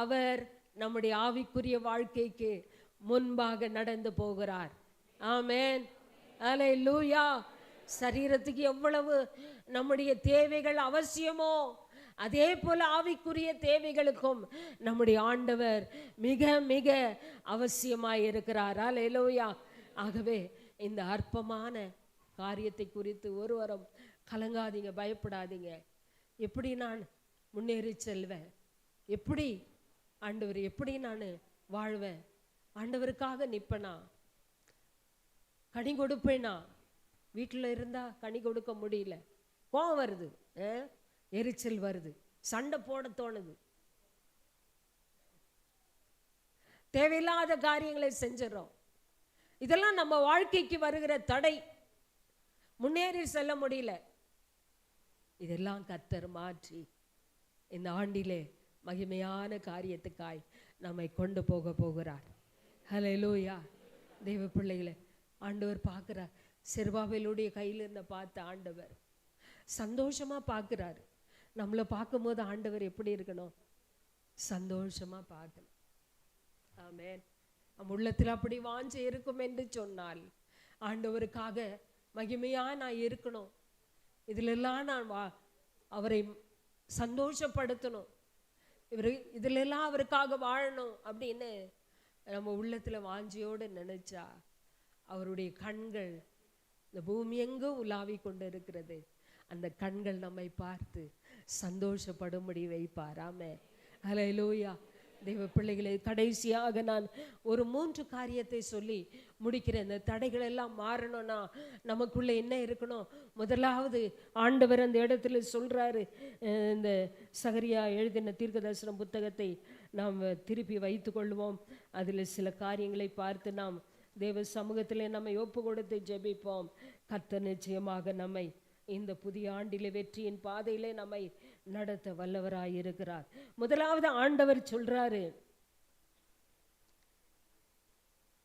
அவர் நம்முடைய ஆவிக்குரிய வாழ்க்கைக்கு முன்பாக நடந்து போகிறார். ஆமென், ஹல்லேலூயா. சரீரத்துக்கு எவ்வளவு நம்முடைய தேவைகள் அவசியமோ அதே போல ஆவிக்குரிய தேவைகளுக்கும் நம்முடைய ஆண்டவர் மிக மிக அவசியமாய் இருக்கிறார். ஹல்லேலூயா. ஆகவே இந்த அற்பமான காரியத்தை குறித்து ஒருவரும் கலங்காதீங்க, பயப்படாதீங்க. எப்படி நான் முன்னேறி செல்வேன், எப்படி ஆண்டவர், எப்படி நான் வாழ்வேன், ஆண்டவருக்காக நிற்பேனா, கனி கொடுப்பேனா? வீட்டில் இருந்தால் கனி கொடுக்க முடியல, கோவம் வருது, எரிச்சல் வருது, சண்டை போட தோணுது, தேவையில்லாத காரியங்களை செஞ்சிடறோம். இதெல்லாம் நம்ம வாழ்க்கைக்கு வருகிற தடை, முன்னேறி செல்ல முடியல. இதெல்லாம் கர்த்தர் மாற்றி இந்த ஆண்டிலே மகிமையான காரியத்துக்காய் நம்மை கொண்டு போக போகிறார். ஹல்லேலூயா. தேவ பிள்ளைகளை ஆண்டவர் பார்க்கிறார். செருபாபேலுடைய கையில் இருந்த பார்த்த ஆண்டவர் சந்தோஷமா பார்க்கிறாரு. நம்மளை பார்க்கும்போது ஆண்டவர் எப்படி இருக்கணும்? சந்தோஷமா பார்க்கணும். ஆமென். நம் உள்ளத்தில் அப்படி வாஞ்சை இருக்கும் என்று சொன்னால் ஆண்டவருக்காக மகிமையா நான் இருக்கணும், இதிலெல்லாம் நான் அவரை சந்தோஷப்படுத்தணும், இதிலெல்லாம் அவருக்காக வாழணும் அப்படின்னு நம்ம உள்ளத்தில் வாஞ்சியோடு நினைச்சா அவருடைய கண்கள் இந்த பூமி எங்கும் உலாவி கொண்டு இருக்கிறது, அந்த கண்கள் நம்மை பார்த்து சந்தோஷப்படும்படி வைப்பார். ஆமென், ஹல்லேலூயா. தெய்வ பிள்ளைகளை, கடைசியாக நான் ஒரு 3 காரியத்தை சொல்லி முடிக்கிறேன். இந்த தடைகள் எல்லாம் மாறணும்னா நமக்குள்ள என்ன இருக்கணும்? முதலாவது ஆண்டவர் அந்த இடத்துல சொல்றாரு, இந்த சகரியா எழுதின தீர்க்கதரிசன புத்தகத்தை நாம் திருப்பி வைத்து கொள்வோம். அதில் சில காரியங்களை பார்த்து நாம் தேவ சமூகத்திலே நம்மை ஒப்பு கொடுத்து ஜெபிப்போம். கர்த்தர் நிச்சயமாக நம்மை இந்த புதிய ஆண்டிலே வெற்றியின் பாதையிலே நம்மை நடத்த வல்லவராய் இருக்கிறார். முதலாவது ஆண்டவர் சொல்றாரு,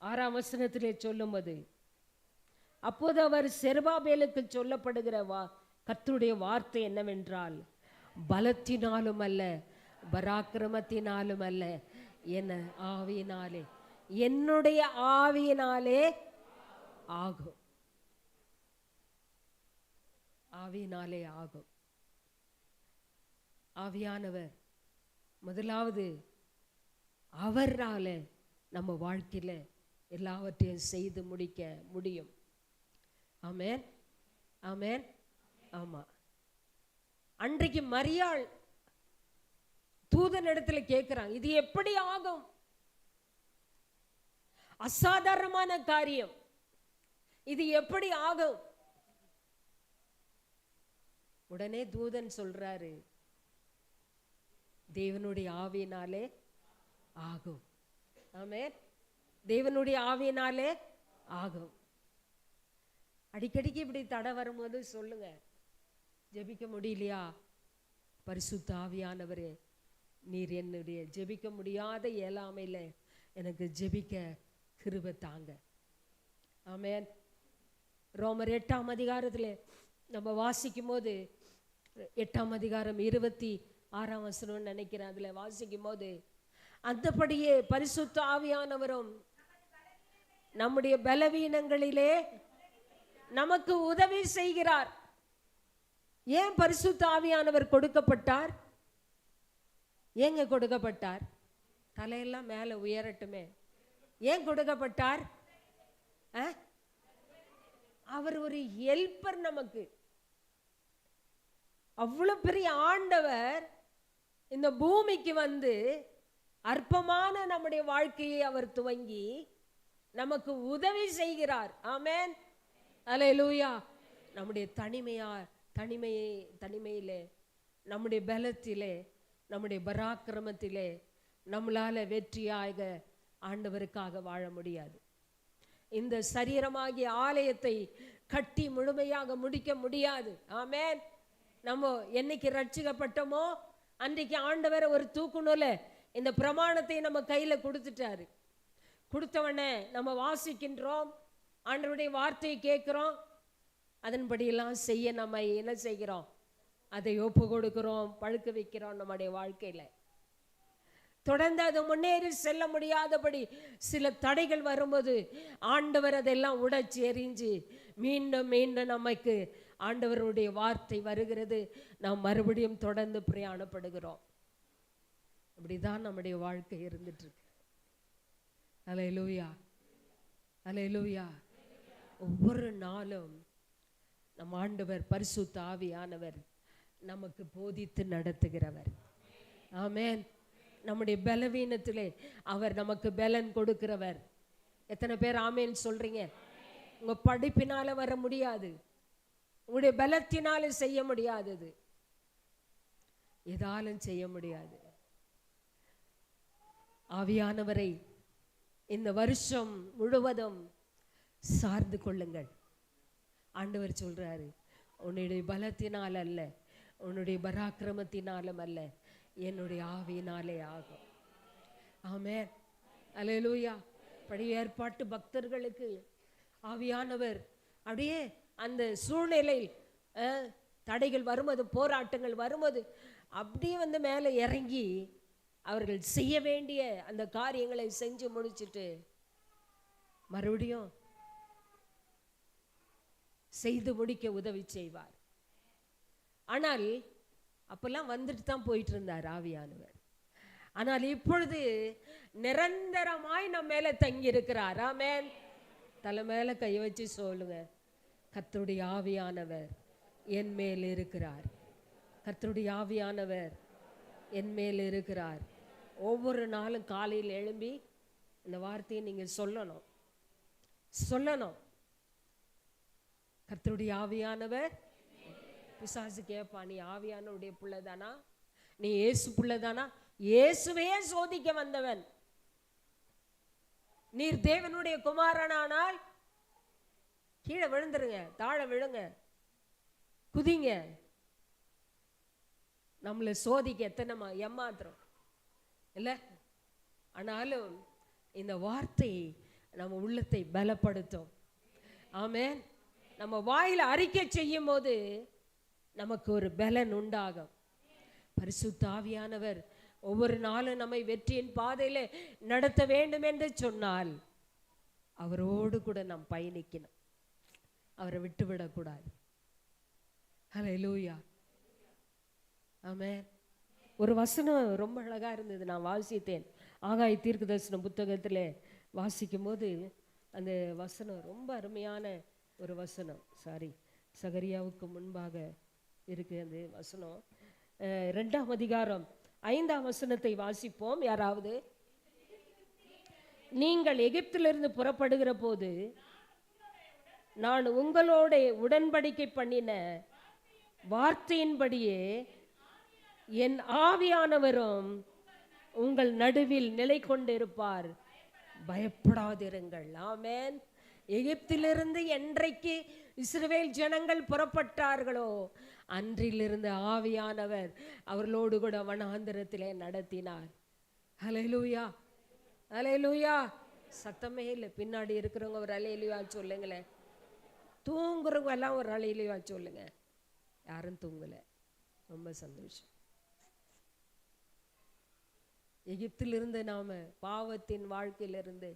6ஆம் வசனத்திலே சொல்லும்போது, அப்போது அவர் செருபாபேலுக்கு சொல்லப்படுகிற கர்த்தருடைய வார்த்தை என்னவென்றால், பலத்தினாலும் அல்ல, பராக்கிரமத்தினாலும் அல்ல, என ஆவியினாலே, என்னுடைய ஆவியினாலே ஆகும், ஆவியினாலே ஆகும். ஆவியானவர் முதலாவது அவரால நம்ம வாழ்க்கையில எல்லாவற்றையும் செய்து முடிக்க முடியும். ஆமென், ஆமென். ஆமா, அன்றைக்கு மரியாள் தூதன் இடத்துல கேட்கிறாங்க, இது எப்படி ஆகும்? அசாதாரணமான காரியம், இது எப்படி ஆகும்? உடனே தூதன் சொல்றாரு, தேவனுடைய ஆவியினாலே ஆகும். ஆமென், தேவனுடைய ஆவியினாலே ஆகும். அடிக்கடிக்கு இப்படி தடை வரும்போது சொல்லுங்க, ஜெபிக்க முடியலையா? பரிசுத்த ஆவியானவரே, நீர் என்னுடைய ஜெபிக்க முடியாத இயலாமையில எனக்கு ஜெபிக்க கிருபை தாங்க. ஆமென். ரோமர் 8ஆம் அதிகாரத்தில் நம்ம வாசிக்கும் போது, 8ஆம் அதிகாரம் 26ஆம் வசனம் நினைக்கிறேன், அதில் வாசிக்கும் போது, அந்தபடியே பரிசுத்த ஆவியானவரும் நம்முடைய பலவீனங்களிலே நமக்கு உதவி செய்கிறார். ஏன் பரிசுத்த ஆவியானவர் கொடுக்கப்பட்டார்? ஏங்க கொடுக்கப்பட்டார்? தலையெல்லாம் மேலே உயரட்டுமே. ஏன் கொடுக்கப்பட்டார்? அவர் ஒரு ஹெல்ப்பர் நமக்கு. அவ்வளவு பெரிய ஆண்டவர் இந்த பூமிக்கு வந்து அற்பமான நம்முடைய வாழ்க்கையை அவர் துவங்கி நமக்கு உதவி செய்கிறார். ஆமென், அல்லேலூயா. நம்முடைய தனிமையிலே, நம்முடைய பலத்திலே, நம்முடைய பராக்கிரமத்திலே நம்மளால வெற்றியாக ஆண்டவருக்காக வாழ முடியாது. இந்த சரீரமாகிய ஆலயத்தை கட்டி முழுமையாக முடிக்க முடியாது. ஆமென். நம்ம என்னைக்கு ரட்சிக்கப்பட்டோமோ அன்றைக்கு ஆண்டவர் ஒரு தூக்குநூல இந்த பிரமாணத்தை நம்ம கையில கொடுத்துட்டாரு. கொடுத்தவனே நம்ம வாசிக்கின்றோம், ஆண்டவருடைய வார்த்தையை கேட்கிறோம், அதன்படியெல்லாம் செய்ய நம்ம என்ன செய்கிறோம்? அதை ஒப்பு கொடுக்கிறோம், பழுக்க வைக்கிறோம் நம்முடைய வாழ்க்கையில. தொடர்ந்து அது முன்னேறி செல்ல முடியாதபடி சில தடைகள் வரும்போது ஆண்டவர் அதெல்லாம் உடைச்சி எறிஞ்சு மீண்டும் மீண்டும் நமக்கு ஆண்டவருடைய வார்த்தை வருகிறது. நாம் மறுபடியும் தொடர்ந்து பிரயாணப்படுகிறோம். அப்படிதான் நம்முடைய வாழ்க்கை இருந்துட்டு இருக்கு. அல்லேலூயா, அல்லேலூயா. ஒவ்வொரு நாளும் நம் ஆண்டவர் பரிசுத்த ஆவியானவர் நமக்கு போதித்து நடத்துகிறவர். ஆமென். நம்முடைய பலவீனத்திலே அவர் நமக்கு பலன் கொடுக்கிறவர். எத்தனை பேர் ஆமென் சொல்றீங்க? உங்க படிப்பினால வர முடியாது, உங்களுடைய பலத்தினால செய்ய முடியாதது எதாலும் செய்ய முடியாது. ஆவியானவரை இந்த வருஷம் முழுவதும் சார்ந்து கொள்ளுங்கள். ஆண்டவர் சொல்றாரு, உன்னுடைய பலத்தினால் அல்ல, உன்னுடைய பராக்கிரமத்தினாலும் அல்ல, என்னுடைய ஆவியினாலே ஆகும். ஆமென், அல்லேலூயா. பழைய ஏற்பாட்டு பக்தர்களுக்கு ஆவியானவர் அப்படியே அந்த சூழ்நிலையில் தடைகள் வரும்போது, போராட்டங்கள் வரும்போது அப்படியே வந்து மேலே இறங்கி அவர்கள் செய்ய வேண்டிய அந்த காரியங்களை செஞ்சு முடிச்சுட்டு மறுபடியும் செய்து முடிக்க உதவி செய்வார். ஆனால் அப்பெல்லாம் வந்துட்டு தான் போயிட்டு இருந்தார் ஆவியானவர். ஆனால் இப்பொழுது நிரந்தரமாய் நம்ம மேல தங்கி இருக்கிறார். ஆமென். தலை மேல கை வச்சு சொல்லுங்க, கர்த்தருடைய ஆவியானவர் என் மேல் இருக்கிறார். கர்த்தருடைய ஆவியானவர் என் மேல் இருக்கிறார். ஒவ்வொரு நாளும் காலையில் எழும்பி இந்த வார்த்தையை நீங்க சொல்லணும். கர்த்தருடைய ஆவியானவர். பிசாசு கேட்பா, நீ ஆவியானவருடைய பிள்ளைதானா? நீ இயேசு பிள்ளைதானா? இயேசுவே சோதிக்க வந்தவன். நீர் தேவனுடைய குமாரனானால் கீழே விழுந்துருங்க, தாழ விழுங்க, குதிங்க. நம்மளை சோதிக்க எத்தனை ஏமாத்திரம் இல்ல. ஆனாலும் இந்த வார்த்தை நம்ம உள்ளத்தை பலப்படுத்தும். ஆமென். நம்ம வாயில அறிக்கை செய்யும் போது நமக்கு ஒரு பலன் உண்டாகும். பரிசுத்த ஆவியானவர் ஒவ்வொரு நாளும் நம்மை வெற்றியின் பாதையில நடத்த வேண்டும் என்று சொன்னால் அவரோடு கூட நாம் பயணிக்கணும், அவரை விட்டுவிடக்கூடாது. ஹல்லேலூயா, ஆமென். ஒரு வசனம் ரொம்ப அழகா இருந்தது, நான் வாசித்தேன். ஆகாய தீர்க்கதரிசன புத்தகத்தில் வாசிக்கும் போது அந்த வசனம் ரொம்ப அருமையான ஒரு வசனம். சகரியாவுக்கு முன்பாக இருக்கு அந்த வசனம். 2ஆம் அதிகாரம் 5ஆம் வசனத்தை வாசிப்போம். யாராவது? நீங்கள் எகிப்திலிருந்து புறப்படுகிற போது நான் உங்களோட உடன்படிக்கை பண்ணின வார்த்தையின்படியே என் ஆவியானவரும் உங்கள் நடுவில் நிலை கொண்டிருப்பார், பயப்படாதிருங்கள். ஆமென். எகிப்திலிருந்து என்றைக்கு இஸ்ரவேல் ஜனங்கள் புறப்பட்டார்களோ அன்றிலிருந்து ஆவியானவர் அவர்களோடு கூட வனாந்திரத்திலே நடத்தினார். ஹல்லேலூயா, ஹல்லேலூயா. சத்தமே இல்லை. பின்னாடி இருக்கிறவங்க ஒரு ஹல்லேலூயா சொல்லுங்களேன். தூங்குறவங்க எல்லாம் ஒரு ஹல்லேலூயா சொல்லுங்க. யாரும் தூங்கல, ரொம்ப சந்தோஷம். எகிப்திலிருந்து நாம பாவத்தின் வாழ்க்கையிலிருந்து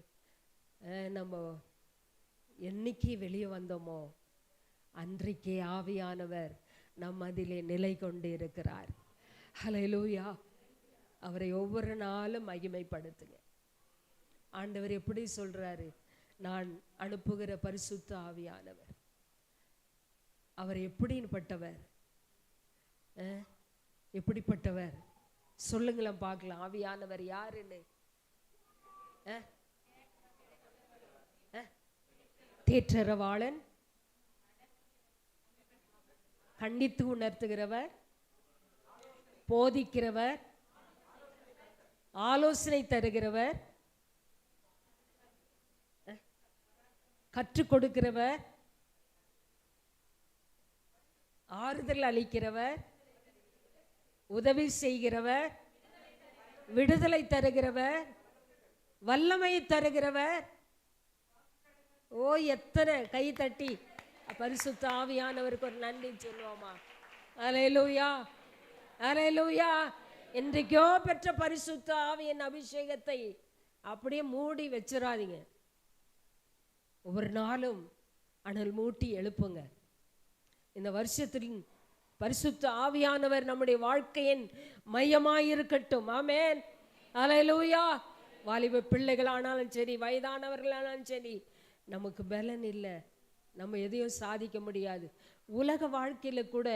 நம்ம என்னைக்கு வெளியே வந்தோமோ அன்றைக்கே ஆவியானவர் நம் அதிலே நிலை கொண்டு இருக்கிறார். ஹல்லேலூயா. அவரை ஒவ்வொரு நாளும் மகிமைப்படுத்துங்க. ஆண்டவர் எப்படி சொல்றாரு? நான் அனுப்புகிற பரிசுத்த ஆவியானவர். அவர் எப்படிப்பட்டவர்? எப்படிப்பட்டவர் சொல்லுங்களேன் பார்க்கலாம். ஆவியானவர் யாருன்னு? தேற்றரவாளன், கண்டித்து உணர்த்துகிறவர், போதிக்கிறவர், ஆலோசனை தருகிறவர், கற்றுக் கொடுக்கிறவர், ஆறுதல் அளிக்கிறவர், உதவி செய்கிறவர், விடுதலை தருகிறவர், வல்லமை தருகிறவர். ஓ, எத்தனை கை தட்டி பரிசுத்த ஆவியானவருக்கு ஒரு நன்றி சொல்லுவோமா? அல்லேலூயா, அல்லேலூயா. இன்றைக்கோ பெற்ற பரிசுத்த ஆவியின் அபிஷேகத்தை அப்படியே மூடி வச்சிடாதீங்க. ஒவ்வொரு நாளும் அனல் மூட்டி எழுப்புங்க. இந்த வருஷத்தில் பரிசுத்த ஆவியானவர் நம்முடைய வாழ்க்கையின் மையமாயிருக்கட்டும். ஆமென், அல்லேலூயா. வாலிப பிள்ளைகளானாலும் சரி, வயதானவர்களானாலும் சரி, நமக்கு பலன் இல்லை, நம்ம எதையும் சாதிக்க முடியாது. உலக வாழ்க்கையில் கூட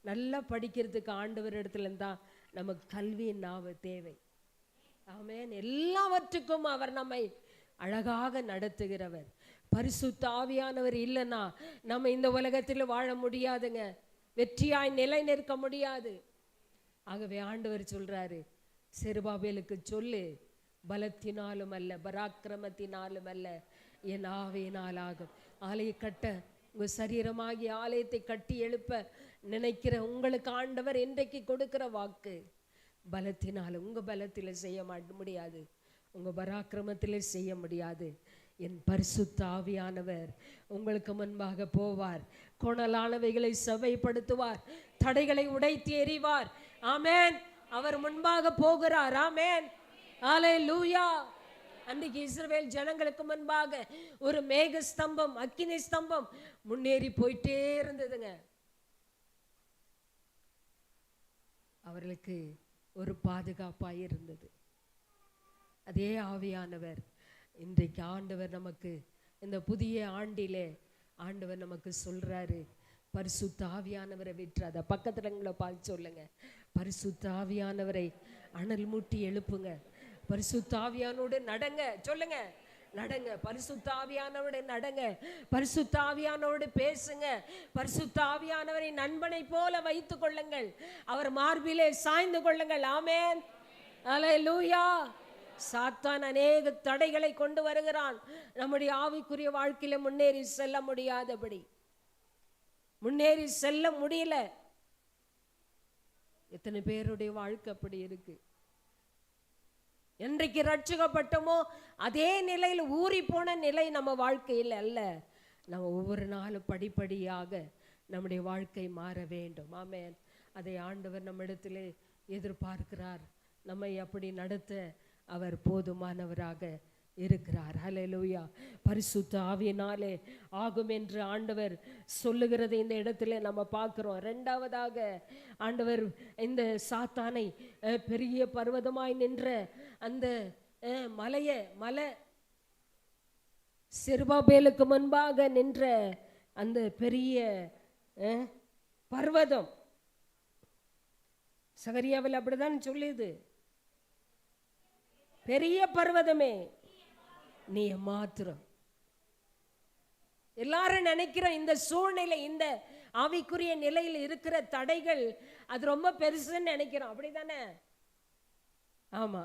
நல்லா படிக்கிறதுக்கு ஆண்டவர் இடத்துல தான் நமக்கு கல்வியின் நாவு தேவை. ஆமென். எல்லாவற்றுக்கும் அவர் நம்மை அழகாக நடத்துகிறவர். பரிசுத்த ஆவியானவர் இல்லைன்னா நம்ம இந்த உலகத்தில் வாழ முடியாதுங்க, வெற்றியாய் நிலை நிற்க முடியாது. ஆகவே ஆண்டவர் சொல்றாரு, செருபாபேலுக்கு சொல்லு, பலத்தினாலும் அல்ல பராக்கிரமத்தினாலும் அல்ல, என் ஆவியினால் ஆகும். ஆலய கட்ட உங்க சரீரமாகி ஆலயத்தை கட்டி எழுப்ப நினைக்கிற உங்களுக்கு ஆண்டவர் இன்றைக்கு கொடுக்கிற வாக்கு, பலத்தினால், உங்க பலத்தில் செய்ய முடியாது, உங்க பராக்கிரமத்தில் செய்ய முடியாது. என் பரிசுத்த ஆவியானவர் உங்களுக்கு முன்பாக போவார், கோணலானவைகளை சபைப்படுத்துவார், தடைகளை உடைத்து எறிவார். ஆமென். அவர் முன்பாக போகிறார். ஆமென், அல்லேலூயா. அன்றைக்கு இஸ்ரவேல் ஜனங்களுக்கு முன்பாக ஒரு மேக ஸ்தம்பம், அக்கினி ஸ்தம்பம் முன்னேறி போயிட்டே இருந்ததுங்க. அவர்களுக்கு ஒரு பாதுகாப்பாய் இருந்தது. அதே ஆவியானவர் இன்றைக்கு ஆண்டவர் நமக்கு இந்த புதிய ஆண்டிலே ஆண்டவர் நமக்கு சொல்றாரு, பரிசுத்த ஆவியானவரை விட்டுறாத. பக்கத்துல பார்த்து சொல்லுங்க, பரிசுத்த ஆவியானவரை அனல் மூட்டி எழுப்புங்க. பரிசுத்த ஆவியானோடு நடங்க. சொல்லுங்க, நடங்க. பரிசுத்த ஆவியானவரோடு நடங்க. பரிசுத்த ஆவியானவரோடு பேசுங்க. பரிசுத்த ஆவியானவரை நண்பனை போல வைத்துக் கொள்ளுங்கள். அவர் மார்பிலே சாய்ந்து கொள்ளுங்கள். ஆமென், அல்லேலூயா. சாத்தான் அநேக தடைகளை கொண்டு வருகிறான், நம்முடைய ஆவிக்குரிய வாழ்க்கையில முன்னேறி செல்ல முடியாதபடி. முன்னேறி செல்ல முடியல. எத்தனை பேருடைய வாழ்க்கை அப்படி இருக்கு? என்றைக்கு ரட்சிக்கப்பட்டோமோ அதே நிலையில் ஊறி போன நிலை நம்ம வாழ்க்கையில் அல்ல. நம்ம ஒவ்வொரு நாளும் படிப்படியாக நம்முடைய வாழ்க்கை மாற வேண்டும். ஆமென். அதை ஆண்டவர் நம்மிடத்திலே எதிர்பார்க்கிறார். நம்மை அப்படி நடத்த அவர் போதுமானவராக இருக்கிறார். ஹல்லேலூயா. பரிசுத்த ஆவியினாலே ஆகும் என்று ஆண்டவர் சொல்லுகிறதை இந்த இடத்துல நம்ம பார்க்கிறோம். இரண்டாவதாக ஆண்டவர் இந்த சாத்தானை பெரிய பர்வதமாய் நின்ற அந்த மலை செருபாபேலுக்கு முன்பாக நின்ற அந்த பெரிய பர்வதம், சகரியாவில் அப்படிதான் சொல்லுது, பெரிய பர்வதமே நீ மாத்திரம். எல்லாரும் நினைக்கிறோம் இந்த சூழ்நிலை, இந்த ஆவிக்குரிய நிலையில் இருக்கிற தடைகள் அது ரொம்ப பெருசுன்னு நினைக்கிறோம். அப்படிதானே? ஆமா,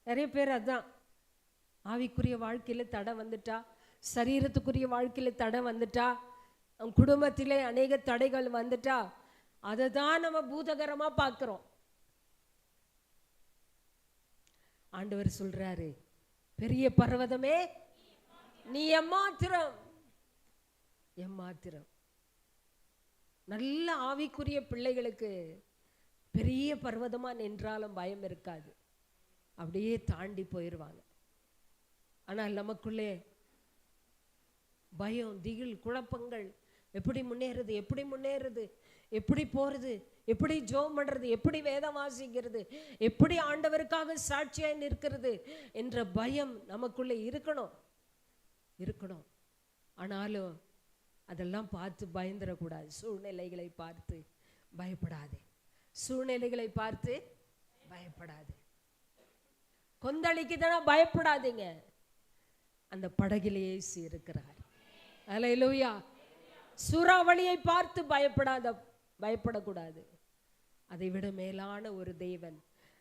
நிறைய பேர் அதான். ஆவிக்குரிய வாழ்க்கையில தடை வந்துட்டா, சரீரத்துக்குரிய வாழ்க்கையில தடை வந்துட்டா, குடும்பத்திலே அநேக தடைகள் வந்துட்டா, அதை தான் நம்ம பூதகரமா பார்க்கிறோம். ஆண்டவர் சொல்றாரு, பெரிய பர்வதமே நீ எம்மாத்திரம். எம்மாத்திரம். நல்ல ஆவிக்குரிய பிள்ளைகளுக்கு பெரிய பர்வதமா நின்றாலும் பயம் இருக்காது, அப்படியே தாண்டி போயிடுவாங்க. ஆனால் நமக்குள்ளே பயம், திகில், குழப்பங்கள். எப்படி முன்னேறது, எப்படி முன்னேறது, எப்படி போகிறது, எப்படி ஜெபம் பண்ணுறது, எப்படி வேதம் வாசிக்கிறது, எப்படி ஆண்டவருக்காக சாட்சியாய் நிற்கிறது என்ற பயம் நமக்குள்ளே இருக்கணும். ஆனாலும் அதெல்லாம் பார்த்து பயந்துடக்கூடாது. சூழ்நிலைகளை பார்த்து பயப்படாது. சூழ்நிலைகளை பார்த்து பயப்படாது. கொந்தளிக்குதுன்னா பயப்படாதீங்க. அந்த படகிலே இயேசு இருக்கிறார். அல்லேலூயா. சூறாவளியை பார்த்து பயப்படக்கூடாது. அதை விட மேலான ஒரு தேவன்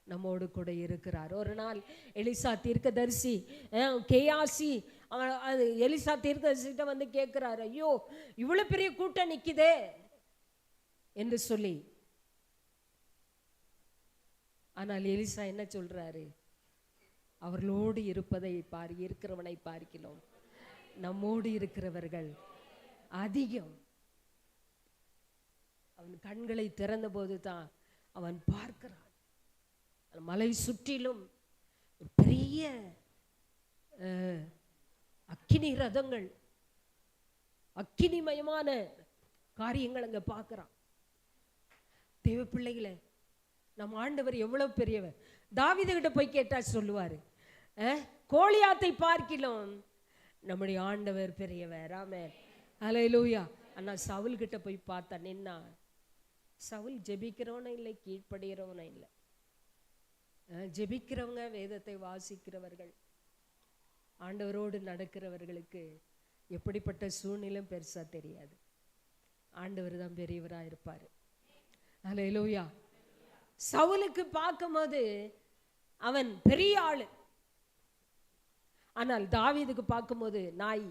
நம்மோடு கூட இருக்கிறார். ஒரு நாள் எலிசா தீர்க்கதரிசி கேயாசி எலிசா தீர்க்கதரிசிட்ட வந்து கேட்கிறார், ஐயோ இவ்வளவு பெரிய கூட்டம் நிக்குதே என்று சொல்லி. ஆனால் எலிசா என்ன சொல்றாரு? அவர்களோடு இருக்கிறவனை பார்க்கிறோம் நம்மோடு இருக்கிறவர்கள் அதிகம். அவன் கண்களை திறந்த போது தான் அவன் பார்க்கிறான். மலை சுற்றிலும் பெரிய அக்கினி ரதங்கள், அக்கினிமயமான காரியங்கள் அங்க பார்க்கிறான். தேவ பிள்ளைகளை, நம் ஆண்டவர் எவ்வளவு பெரியவர். தாவீது கிட்ட போய் கேட்டா சொல்லுவாரு, கோலியாத்தை பார்க்கிலும் நம்முடைய ஆண்டவர் பெரியவர். ஆமென். அல்லேலூயா. ஆனா சவுல் கிட்ட போய் பார்த்தா நின்னா, சவுல் ஜெபிக்கிறவனும் இல்லை, கீழ்ப்படுகிறவனும் இல்லை. ஜெபிக்கிறவங்க, வேதத்தை வாசிக்கிறவர்கள், ஆண்டவரோடு நடக்கிறவர்களுக்கு எப்படிப்பட்ட சூழ்நிலை பெருசா தெரியாது. ஆண்டவர் தான் பெரியவரா இருப்பாரு. அல்லேலூயா. சவுலுக்கு பார்க்கும்போது அவன் பெரிய ஆளு, ஆனால் தாவீதுக்கு பார்க்கும்போது நாய்.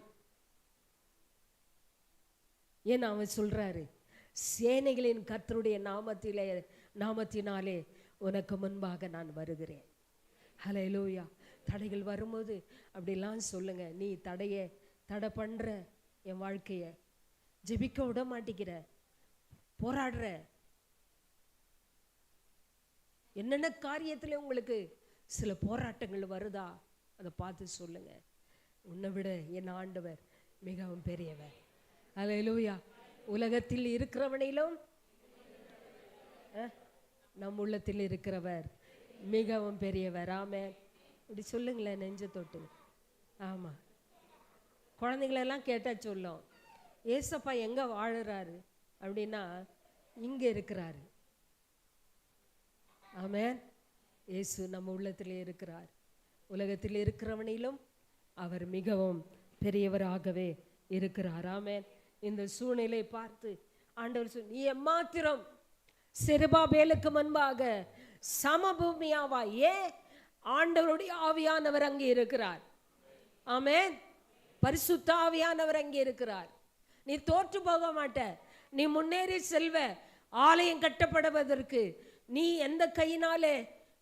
ஏன்னா அவன் சொல்றாரு, சேனைகளின் கர்த்தருடைய நாமத்தினாலே உனக்கு முன்பாக நான் வருகிறேன். ஹல்லேலூயா. தடைகள் வரும்போது அப்படிலாம் சொல்லுங்க. நீ தடை பண்ற என் வாழ்க்கைய, ஜெபிக்க விட மாட்டேங்கிற, போராடுற, என்னென்ன காரியத்துல உங்களுக்கு சில போராட்டங்கள் வருதா, அதை பார்த்து சொல்லுங்க. உன்னை விட என் ஆண்டவர் மிகவும் பெரியவர். அல்லேலூயா. உலகத்தில் இருக்கிறவனிலும் நம் உள்ளத்தில் இருக்கிறவர் மிகவும் பெரியவர். ஆமென். இப்படி சொல்லுங்களேன் நெஞ்ச தொட்டு. ஆமா, குழந்தைங்களெல்லாம் கேட்டா சொல்லும், ஏசப்பா எங்க வாழுறாரு அப்படின்னா இங்க இருக்கிறாரு. ஆமென். இயேசு நம்ம உள்ளத்திலே இருக்கிறார். உலகத்தில் இருக்கிறவனிலும் அவர் மிகவும் பெரியவராகவே இருக்கிறார். ஆமென். இந்த சூழ்நிலை பார்த்து ஆண்டவர் நீ எம்மாத்திரம் செருபாபேலுக்கு முன்பாக சமபூமியாவா? ஏன்? ஆண்டவருடைய ஆவியானவர் அங்கே இருக்கிறார். ஆமென். பரிசுத்த ஆவியானவர் அங்கே இருக்கிறார். நீ தோற்று போக மாட்ட. நீ முன்னேறி செல்வ. ஆலயம் கட்டப்படுவதற்கு நீ எந்த கையினாலே,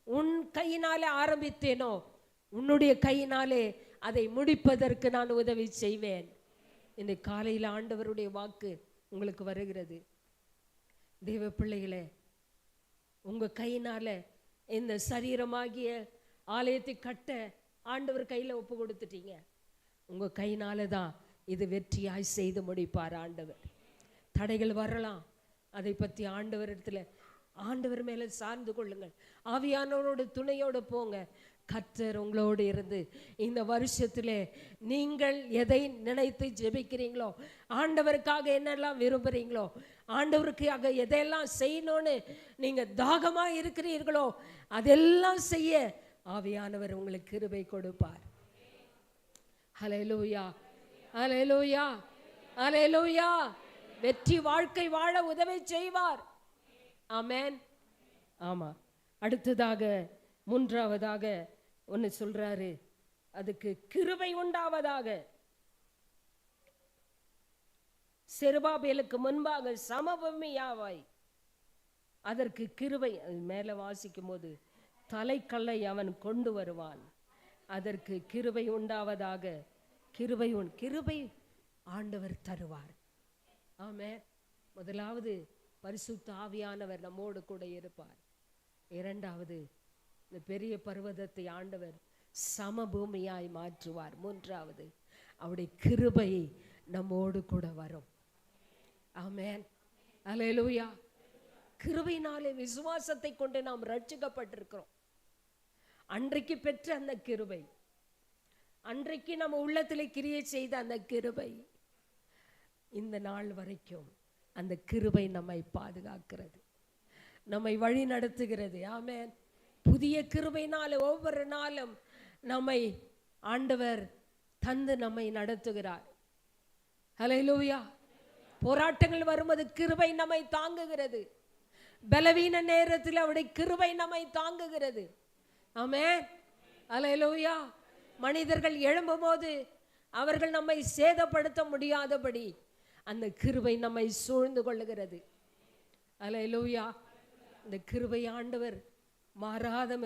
உன் கையினாலே ஆரம்பித்தேனோ உன்னுடைய கையினாலே அதை முடிப்பதற்கு நான் உதவி செய்வேன். இந்த காலையில் ஆண்டவருடைய வாக்கு உங்களுக்கு வருகிறது. தேவ பிள்ளைகளே, உங்க கையினால இந்த சரீரமாகிய ஆலயத்தை கட்ட ஆண்டவர் கையில ஒப்பு கொடுத்துட்டீங்க. உங்க கையினால தான் இது வெற்றியாய் செய்து முடிப்பார் ஆண்டவர். தடைகள் வரலாம், அதை பற்றி ஆண்டவர் மேல சார்ந்து கொள்ளுங்கள். ஆவியானவரோட துணையோடு போங்க. கர்த்தர் உங்களோடு இருந்து இந்த வருஷத்திலே நீங்கள் எதை நினைத்து ஜெபிக்கிறீங்களோ, ஆண்டவருக்காக என்னெல்லாம் விரும்புகிறீங்களோ, ஆண்டவருக்காக எதையெல்லாம் செய்யணும்னு நீங்க தாகமா இருக்கிறீர்களோ அதெல்லாம் செய்ய ஆவியானவர் உங்களுக்கு கிருபை கொடுப்பார். ஹல்லேலூயா, ஹல்லேலூயா, ஹல்லேலூயா. வெற்றி வாழ்க்கை வாழ உதவி செய்வார். ஆமென். ஆமா. அடுத்ததாக மூன்றாவதாக ஒன்று சொல்றாரு, அதுக்கு கிருபை உண்டாவதாக. செருபாபேலுக்கு முன்பாக சமபூமியாவாய், அதற்கு கிருபை. மேலே வாசிக்கும் போது தலைக்கல்லை அவன் கொண்டு வருவான், அதற்கு கிருபை உண்டாவதாக. கிருபை ஆண்டவர் தருவார். ஆமென். முதலாவது பரிசுத்த ஆவியானவர் நம்மோடு கூட இருப்பார். இரண்டாவது, இந்த பெரிய பர்வதத்தை ஆண்டவர் சமபூமியாய் மாற்றுவார். மூன்றாவது, அவருடைய கிருபை நம்மோடு கூட வரும். ஆமென். அல்லேலூயா. கிருபையினாலே விசுவாசத்தை கொண்டு நாம் ரட்சிக்கப்பட்டிருக்கிறோம். அன்றைக்கு பெற்ற அந்த கிருபை, அன்றைக்கு நம்ம உள்ளத்தில் கிரியை செய்த அந்த கிருபை, இந்த நாள் வரைக்கும் அந்த கிருபை நம்மை பாதுகாக்கிறது, நம்மை வழி நடத்துகிறது. ஆமென். புதிய கிருபையினால ஒவ்வொரு நாளும் நம்மை ஆண்டவர் தந்து நம்மை நடத்துகிறார். ஹல்லேலூயா. போராட்டங்கள் வரும்போது கிருபை நம்மை தாங்குகிறது. பலவீன நேரத்தில் அவருடைய கிருபை நம்மை தாங்குகிறது. ஆமென். ஹல்லேலூயா. மனிதர்கள் எழும்பும்போது அவர்கள் நம்மை சேதப்படுத்த முடியாதபடி அந்த கிருபை நம்மை சூழ்ந்து கொள்ளுகிறது. ஹல்லேலூயா. இந்த கிருபை ஆண்டவர் மாறாதம.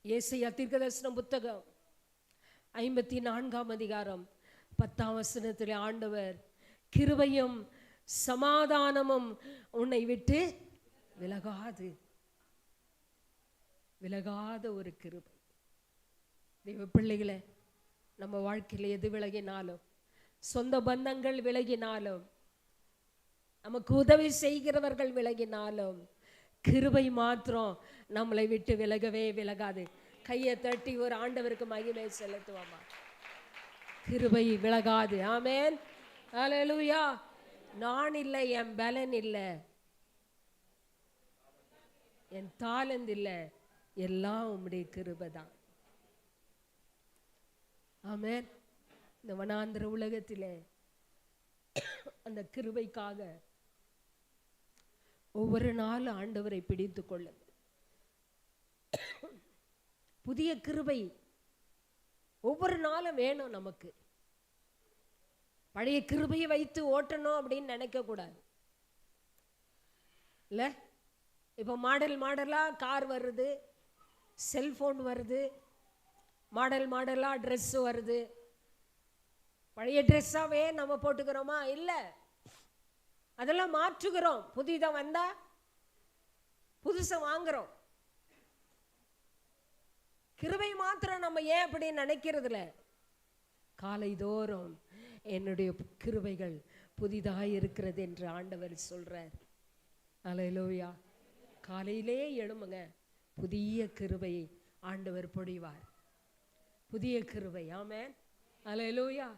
ஏசாயா தீர்க்கதரிசன புத்தகம் 54ஆம் அதிகாரம் 10ஆம் வசனத்திலே ஆண்டவர் கிருபையும் சமாதானமும் உன்னை விட்டு விலகாது, விலகாத ஒரு கிருபை. தெய்வ பிள்ளைகளே, நம்ம வாழ்க்கையில் எது விலகினாலும், சொந்த பந்தங்கள் விலகினாலும், நமக்கு உதவி செய்கிறவர்கள் விலகினாலும், கிருபை மாத்திரம் நம்மளை விட்டு விலகவே விலகாது. கையை தட்டி ஒரு ஆண்டவருக்கு மகிமை செலுத்துவோமா. கிருபை விலகாது. ஆமென். ஹல்லேலூயா. நான் இல்லை, என் பலன் இல்லை, என் தாளந்து இல்லை, எல்லாம் உம்முடைய கிருபை தான். ஆமென். இந்த வனாந்திர உலகத்திலே அந்த கிருபைக்காக ஒவ்வொரு நாளும் ஆண்டவரை பிடித்து கொள்ளுங்கள். புதிய கிருபை ஒவ்வொரு நாளும் வேணும் நமக்கு. பழைய கிருபையை வைத்து ஓட்டணும் அப்படின்னு நினைக்க கூடாது. இல்ல, இப்போ மாடலா கார் வருது, செல்போன் வருது, மாடலா ட்ரெஸ் வருது. பழைய ட்ரெஸ்ஸாவே நம்ம போட்டுக்கிறோமா? இல்லை, அதெல்லாம் மாற்றுகிறோம். புதிதாக வந்தா புதுசை வாங்குறோம். கிருபை மாத்திரம் நம்ம ஏன் அப்படி நினைக்கிறதுல, காலை தோறும் என்னுடைய கிருபைகள் புதிதாக இருக்கிறது என்று ஆண்டவர் சொல்றார். அல்லேலூயா. காலையிலே எழுமுங்க, புதிய கிருபையை ஆண்டவர் பொழிவார். புதிய கிருபை. ஆமென். அல்லேலூயா.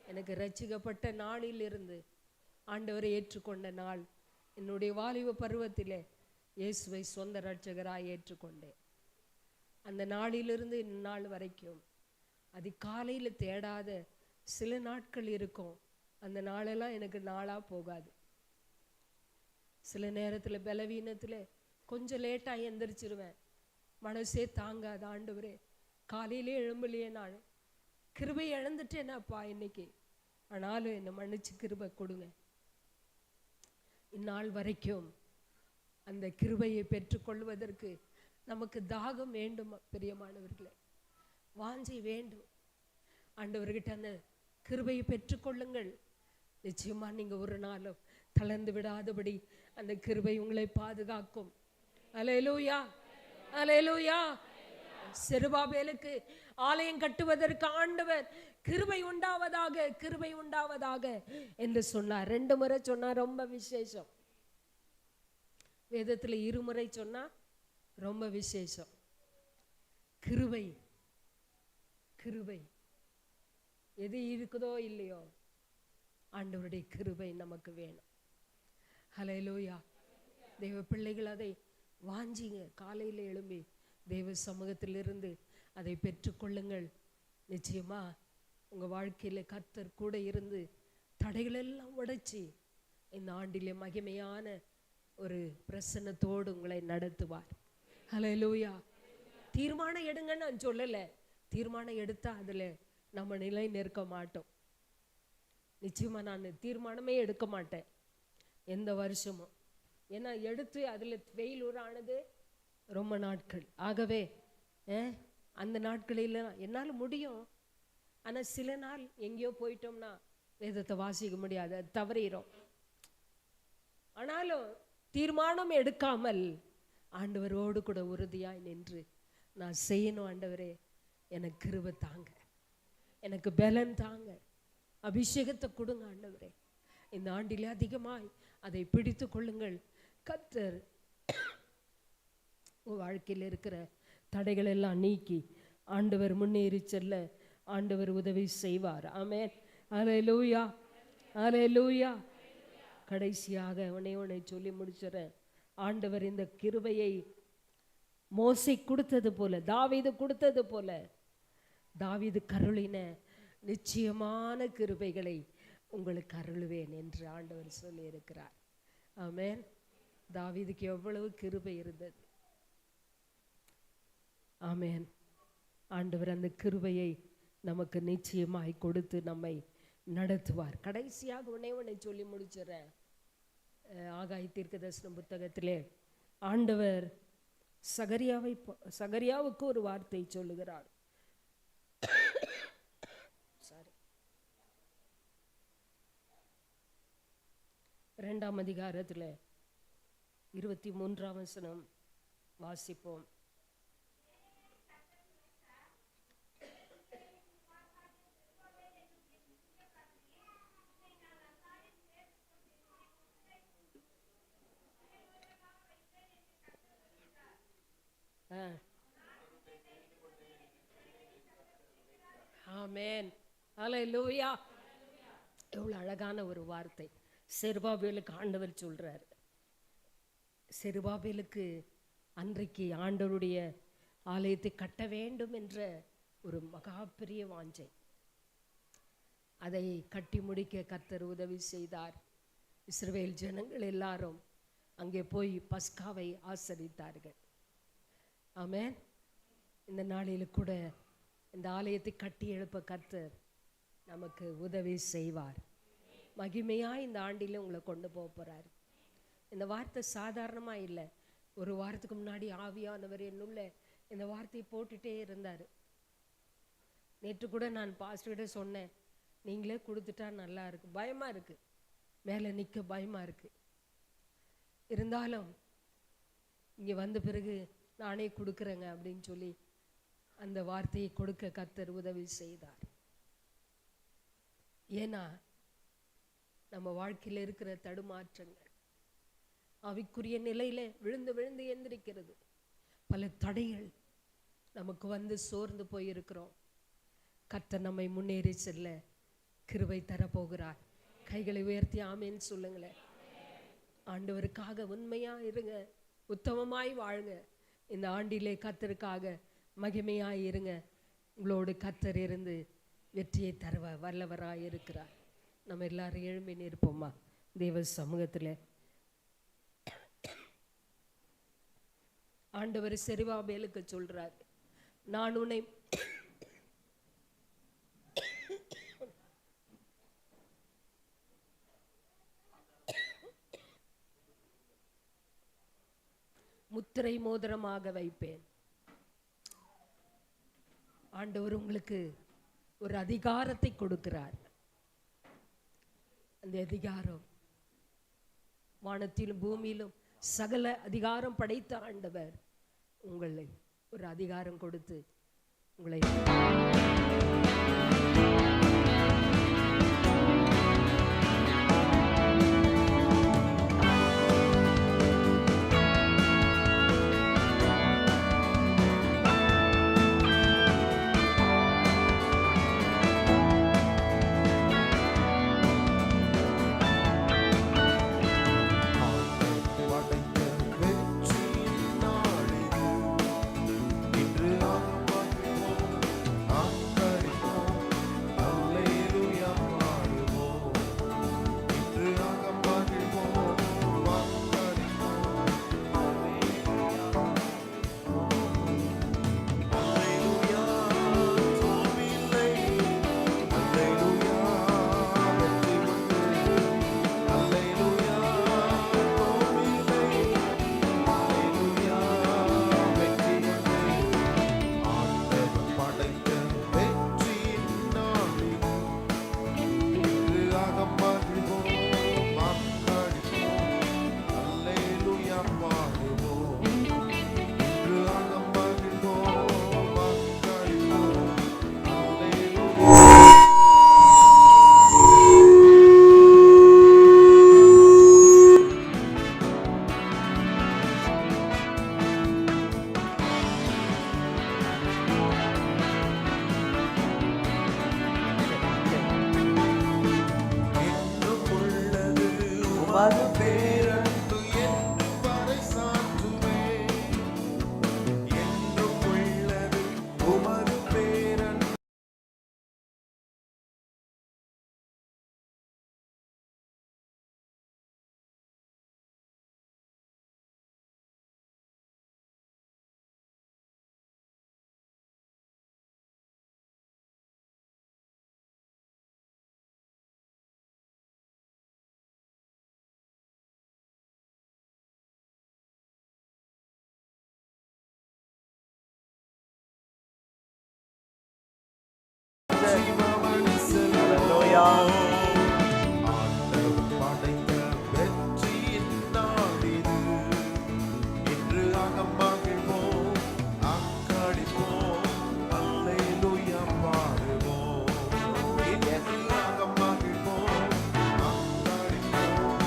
எனக்கு ரட்சிக்கப்பட்ட நாளில் இருந்து, ஆண்டவரை ஏற்றுக்கொண்ட நாள், என்னுடைய வாலிப பருவத்திலே இயேசுவை சொந்த ரட்சகராய் ஏற்றுக்கொண்டேன். அந்த நாளிலிருந்து இந்நாள் வரைக்கும் அதிகாலையில் தேடாத சில நாட்கள் இருக்கும். அந்த நாளெல்லாம் எனக்கு நாளாக போகாது. சில நேரத்தில் பலவீனத்தில் கொஞ்சம் லேட்டாக எந்திரிச்சிருவேன். மனசே தாங்காது. ஆண்டவரே, காலையிலே எழும்பலையே, நான் கிருபை இழந்துட்டேனாப்பா இன்னைக்கு, ஆனாலும் என்னை மன்னிச்சு கிருபை கொடுங்க. இந்நாள் வரைக்கும் அந்த கிருபையை பெற்றுக்கொள்வதற்கு நமக்கு தாகம் வேண்டும். பிரியமானவர்களே, வாஞ்சை வேண்டும். ஆண்டவர்கிட்ட அந்த கிருபையை பெற்றுக்கொள்ளுங்கள். நிச்சயமா நீங்க ஒரு நாளும் தளர்ந்து விடாதபடி அந்த கிருபை உங்களை பாதுகாக்கும். அல்லேலூயா. அல்லேலூயா. செருபாபேலுக்கு ஆலயம் கட்டுவதற்கு ஆண்டவர் கிருபை உண்டாவதாக, கிருபை உண்டாவதாக என்று சொன்னார். 2 முறை சொன்னார். ரொம்ப விசேஷம். வேதத்தில் 2 முறை சொன்னா ரொம்ப விசேஷம். கிருபை, கிருபை எது இருக்குதோ இல்லையோ, ஆண்டவருடைய கிருபை நமக்கு வேணும். ஹல்லேலூயா. தெய்வ பிள்ளைகள் அதை வாஞ்சிங்க. காலையில் எழும்பி தெய்வ சமூகத்திலிருந்து அதை பெற்றுக்கொள்ளுங்கள். நிச்சயமா உங்க வாழ்க்கையில கர்த்தர் கூட இருந்து தடைகளெல்லாம் உடைச்சி இந்த ஆண்டிலே மகிமையான ஒரு பிரசன்னத்தோடு உங்களை நடத்துவார். ஹல்லேலூயா. தீர்மானம் எடுங்கன்னு நான் சொல்லலை. தீர்மானம் எடுத்தா அதில் நம்ம நிலை நிற்க மாட்டோம். நிச்சயமா நான் தீர்மானமே எடுக்க மாட்டேன் எந்த வருஷமும். ஏன்னா எடுத்து அதில் வெயில் ஆனது ரொம்ப நாட்கள். ஆகவே அந்த நாட்களில் என்னால் முடியும். ஆனால் சில நாள் எங்கேயோ போயிட்டோம்னா வேதத்தை வாசிக்க முடியாது, அது தவறிடும். ஆனாலும் தீர்மானம் எடுக்காமல் ஆண்டவரோடு கூட உறுதியாய் நின்று நான் செய்யணும். ஆண்டவரே, எனக்கு கிருபை தாங்க, எனக்கு பலன் தாங்க, அபிஷேகத்தை கொடுங்க ஆண்டவரே. இந்த ஆண்டிலே அதிகமாய் அதை பிடித்து கொள்ளுங்கள். கர்த்தர் வாழ்க்கையில் இருக்கிற தடைகள் எல்லாம் நீக்கி ஆண்டவர் முன்னேறி செல்ல ஆண்டவர் உதவி செய்வார். ஆமென். அல்லேலூயா, அல்லேலூயா. கடைசியாக உன்னை சொல்லி முடிச்சுறேன். ஆண்டவர் இந்த கிருபையை மோசே கொடுத்தது போல, தாவீது கொடுத்தது போல, தாவீது கருளின நிச்சயமான கிருபைகளை உங்களுக்கு அருளுவேன் என்று ஆண்டவர் சொல்லி இருக்கிறார். ஆமென். தாவீதுக்கு எவ்வளவு கிருபை இருந்தது. ஆமென். ஆண்டவர் அந்த கிருபையை நமக்கு நிச்சயமாய் கொடுத்து நம்மை நடத்துவார். கடைசியாக உன்னை சொல்லி முடிச்சுறேன். ஆகாய தீர்க்கதரிசன புத்தகத்திலே ஆண்டவர் சகரியாவுக்கு ஒரு வார்த்தை சொல்லுகிறார். சாரி, 2ஆம் அதிகாரத்தில் 23ஆம் வசனம் வாசிப்போம். ஆமென். அல்லேலூயா. எவ்வளவு அழகான ஒரு வார்த்தை. செருபாபேலுக்கு ஆண்டவர் சொல்றார். செருபாபேலுக்கு அன்றைக்கு ஆண்டவருடைய ஆலயத்தை கட்ட வேண்டும் என்ற ஒரு மகா பெரிய வாஞ்சை. அதை கட்டி முடிக்க கர்த்தர் உதவி செய்தார். இஸ்ரவேல் ஜனங்கள் எல்லாரும் அங்கே போய் பஸ்காவை ஆசரித்தார்கள். ஆமென். இந்த நாளில் கூட இந்த ஆலயத்தை கட்டி எழுப்ப கர்த்தர் நமக்கு உதவி செய்வார். மகிமையாக இந்த ஆண்டில் உங்களை கொண்டு போக போகிறார். இந்த வார்த்தை சாதாரணமாக இல்லை. ஒரு வாரத்துக்கு முன்னாடி ஆவியானவர் என்னுள்ள இந்த வார்த்தையை போட்டுகிட்டே இருந்தார். நேற்று கூட நான் பாஸ்டர்கிட்ட சொன்னேன், நீங்களே கொடுத்துட்டா நல்லா இருக்கு. பயமாக இருக்குது, மேலே நிற்க பயமாக இருக்குது. இருந்தாலும் இங்கே வந்த பிறகு நானே கொடுக்குறேங்க அப்படின்னு சொல்லி அந்த வார்த்தையை கொடுக்க கர்த்தர் உதவி செய்தார். ஏன்னா நம்ம வாழ்க்கையில் இருக்கிற தடுமாற்றங்கள், ஆவிக்குரிய நிலையில விழுந்து விழுந்து எந்திரிக்கிறது, பல தடைகள் நமக்கு வந்து சோர்ந்து போயிருக்கிறோம். கர்த்தர் நம்மை முன்னேறி செல்ல கிருபை தரப்போகிறார். கைகளை உயர்த்தி ஆமேன்னு சொல்லுங்களேன். ஆண்டவருக்காக உண்மையா இருங்க, உத்தமமாய் வாழுங்க. இந்த ஆண்டிலே கர்த்தருக்காக மகிமையாய் இருங்க. உங்களோடு கர்த்தர் இருந்து வெற்றியை தர வல்லவராய் இருக்கிறார். நம்ம எல்லாரும் எழும்பி நிற்போமா தேவ சமூகத்தில். ஆண்டவர் செருபாபேலுக்கு சொல்றார், நான் உன்னை முத்திரை மோதிரமாக வைப்பேன். ஆண்டவர் உங்களுக்கு ஒரு அதிகாரத்தை கொடுக்கிறார். அந்த அதிகாரம் வானத்திலும் பூமியிலும் சகல அதிகாரம் படைத்த ஆண்டவர் உங்களை ஒரு அதிகாரம் கொடுத்து உங்களை உமது பேரன்பு என்று பறைசாற்றுவே. என்றும் உள்ளது உமது பேரன்பு. ஜீவவழி செல்வோம். ஆண்டவர் படைத்த வெற்றியின் நாளிது. இன்று அகமகிழ்வோம், அக்காடிப்போம், அல்லேலூயா பாடுவோம். இன்று அகமகிழ்வோம், அக்காடிப்போம்,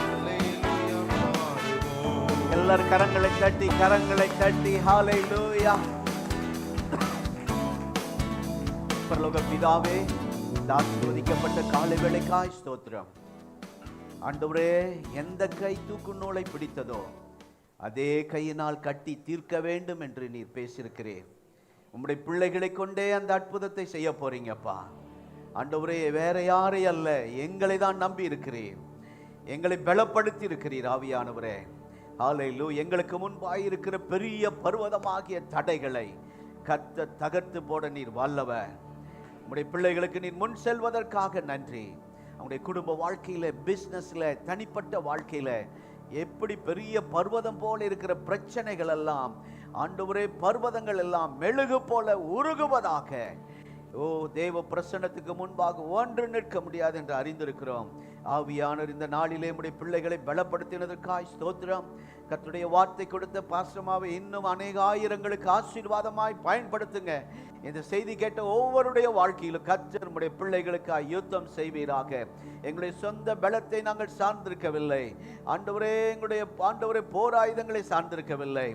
அல்லேலூயா பாடுவோம். எல்லாரும் கரங்களை தட்டி ஹalleluya. பரலோக பிதாவே, இந்த ஆசீர்வதிக்கப்பட்ட காலை வேளைக்காய் ஸ்தோத்திரம். ஆண்டவரே, எந்த கை தூக்கு நூலை பிடித்ததோ அதே கையினால் கட்டி தீர்க்க வேண்டும் என்று நீர் பேசியிருக்கிறீர். உம்முடைய பிள்ளைகளை கொண்டே அந்த அற்புதத்தை செய்ய போறீங்கப்பா. ஆண்டவரே, வேற யாரை அல்ல, எங்களை தான் நம்பி இருக்கிறீர். எங்களை பலப்படுத்தி இருக்கிறீர் ஆவியானவரே. ஹalleluya. எங்களுக்கு முன்பாய் இருக்கிற பெரிய பர்வதமாகிய தடைகளை கர்த்தர் தகர்த்து போட நீர் வல்லவர். உம்முடைய பிள்ளைகளுக்கு நீர் முன் செல்வதற்காக நன்றி. அவங்களுடைய குடும்ப வாழ்க்கையில, பிசினஸ்ல, தனிப்பட்ட வாழ்க்கையில எப்படி பெரிய பர்வதம் போல இருக்கிற பிரச்சனைகள் எல்லாம் ஆண்டவரே, பர்வதங்கள் எல்லாம் மெழுகு போல உருகுவதாக. ஓ தேவ பிரசன்னத்துக்கு முன்பாக ஒன்று நிற்க முடியாது என்று அறிந்திருக்கிறோம். ஆவியானவர் இந்த நாளிலே நம்முடைய பிள்ளைகளை பலப்படுத்தினதற்காய் ஸ்தோத்திரம். கர்த்தருடைய வார்த்தை கொடுத்த பாஸ்டமாவை இன்னும் அநேக ஆயிரங்களுக்கு ஆசீர்வாதமாய் பயன்படுத்துங்க. இந்த செய்தி கேட்ட ஒவ்வொருடைய வாழ்க்கையிலும் கர்த்தர் நம்முடைய பிள்ளைகளுக்காய் யுத்தம் செய்வீராக. எங்களுடைய சொந்த பலத்தை நாங்கள் சார்ந்திருக்கவில்லை ஆண்டவரே, எங்களுடைய ஆண்டவரே போராயுதங்களை சார்ந்திருக்கவில்லை,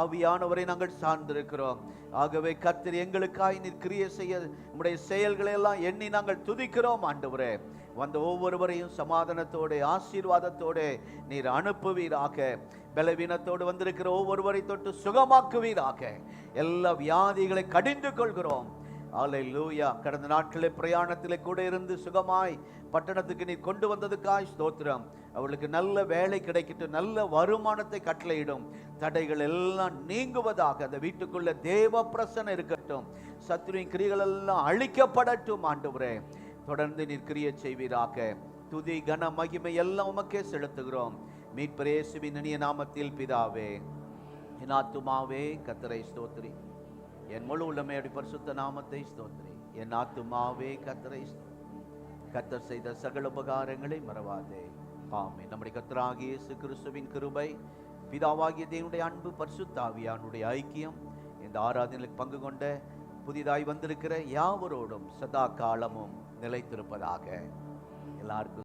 ஆவியானவரை நாங்கள் சார்ந்திருக்கிறோம். ஆகவே கர்த்தர் எங்களுக்காய் நீர் கிரியை செய்ய நம்முடைய செயல்களை எல்லாம் எண்ணி நாங்கள் துதிக்கிறோம். ஆண்டவரே, வந்த ஒவ்வொருவரையும் சமாதானத்தோடு ஆசீர்வாதத்தோடு நீர் அனுப்புவீராக. பலவீனத்தோடு வந்திருக்கிற ஒவ்வொருவரை தொட்டு சுகமாக்குவீராக. எல்லா வியாதிகளை கடிந்து கொள்கிறோம். அல்லேலூயா. கடந்த நாட்களே பிரயாணத்திலே கூட இருந்து சுகமாய் பட்டணத்துக்கு நீ கொண்டு வந்ததுக்காய் ஸ்தோத்திரம். அவளுக்கு நல்ல வேலை கிடைக்கட்டும், நல்ல வருமானத்தை கட்டளையிடும், தடைகள் எல்லாம் நீங்குவதாக. அந்த வீட்டுக்குள்ள தேவ பிரசன்னம் இருக்கட்டும், சத்துருவின் கிரிகள் எல்லாம் அழிக்கப்படட்டும். ஆண்டவரே, தொடர்ந்து நீர் கிரியை செய்வீராக. துதி கன மகிமை எல்லாம் உமக்கே செலுத்துகிறோம். மீட்பர் இயேசுவின் இனிய நாமத்தில் பிதாவே. என் ஆத்துமாவே கர்த்தரை ஸ்தோத்திரி, என் முழு உள்ளமே பரிசுத்த நாமத்தை ஸ்தோத்திரி. என் ஆத்துமாவே கர்த்தரை ஸ்தோத்திரி, கர்த்தர் செய்த சகல உபகாரங்களை மறவாதே. ஆமென். நம்முடைய கர்த்தராகிய இயேசு கிறிஸ்துவின் கிருபை, பிதாவாகிய தேவனுடைய அன்பு, பரிசுத்த ஆவியானுடைய ஐக்கியம் இந்த ஆராதனையில் பங்கு கொண்ட புதிதாய் வந்திருக்கிற யாவரோடும் சதா காலமும் நிலைத்திருப்பதாக. எல்லாருக்கும்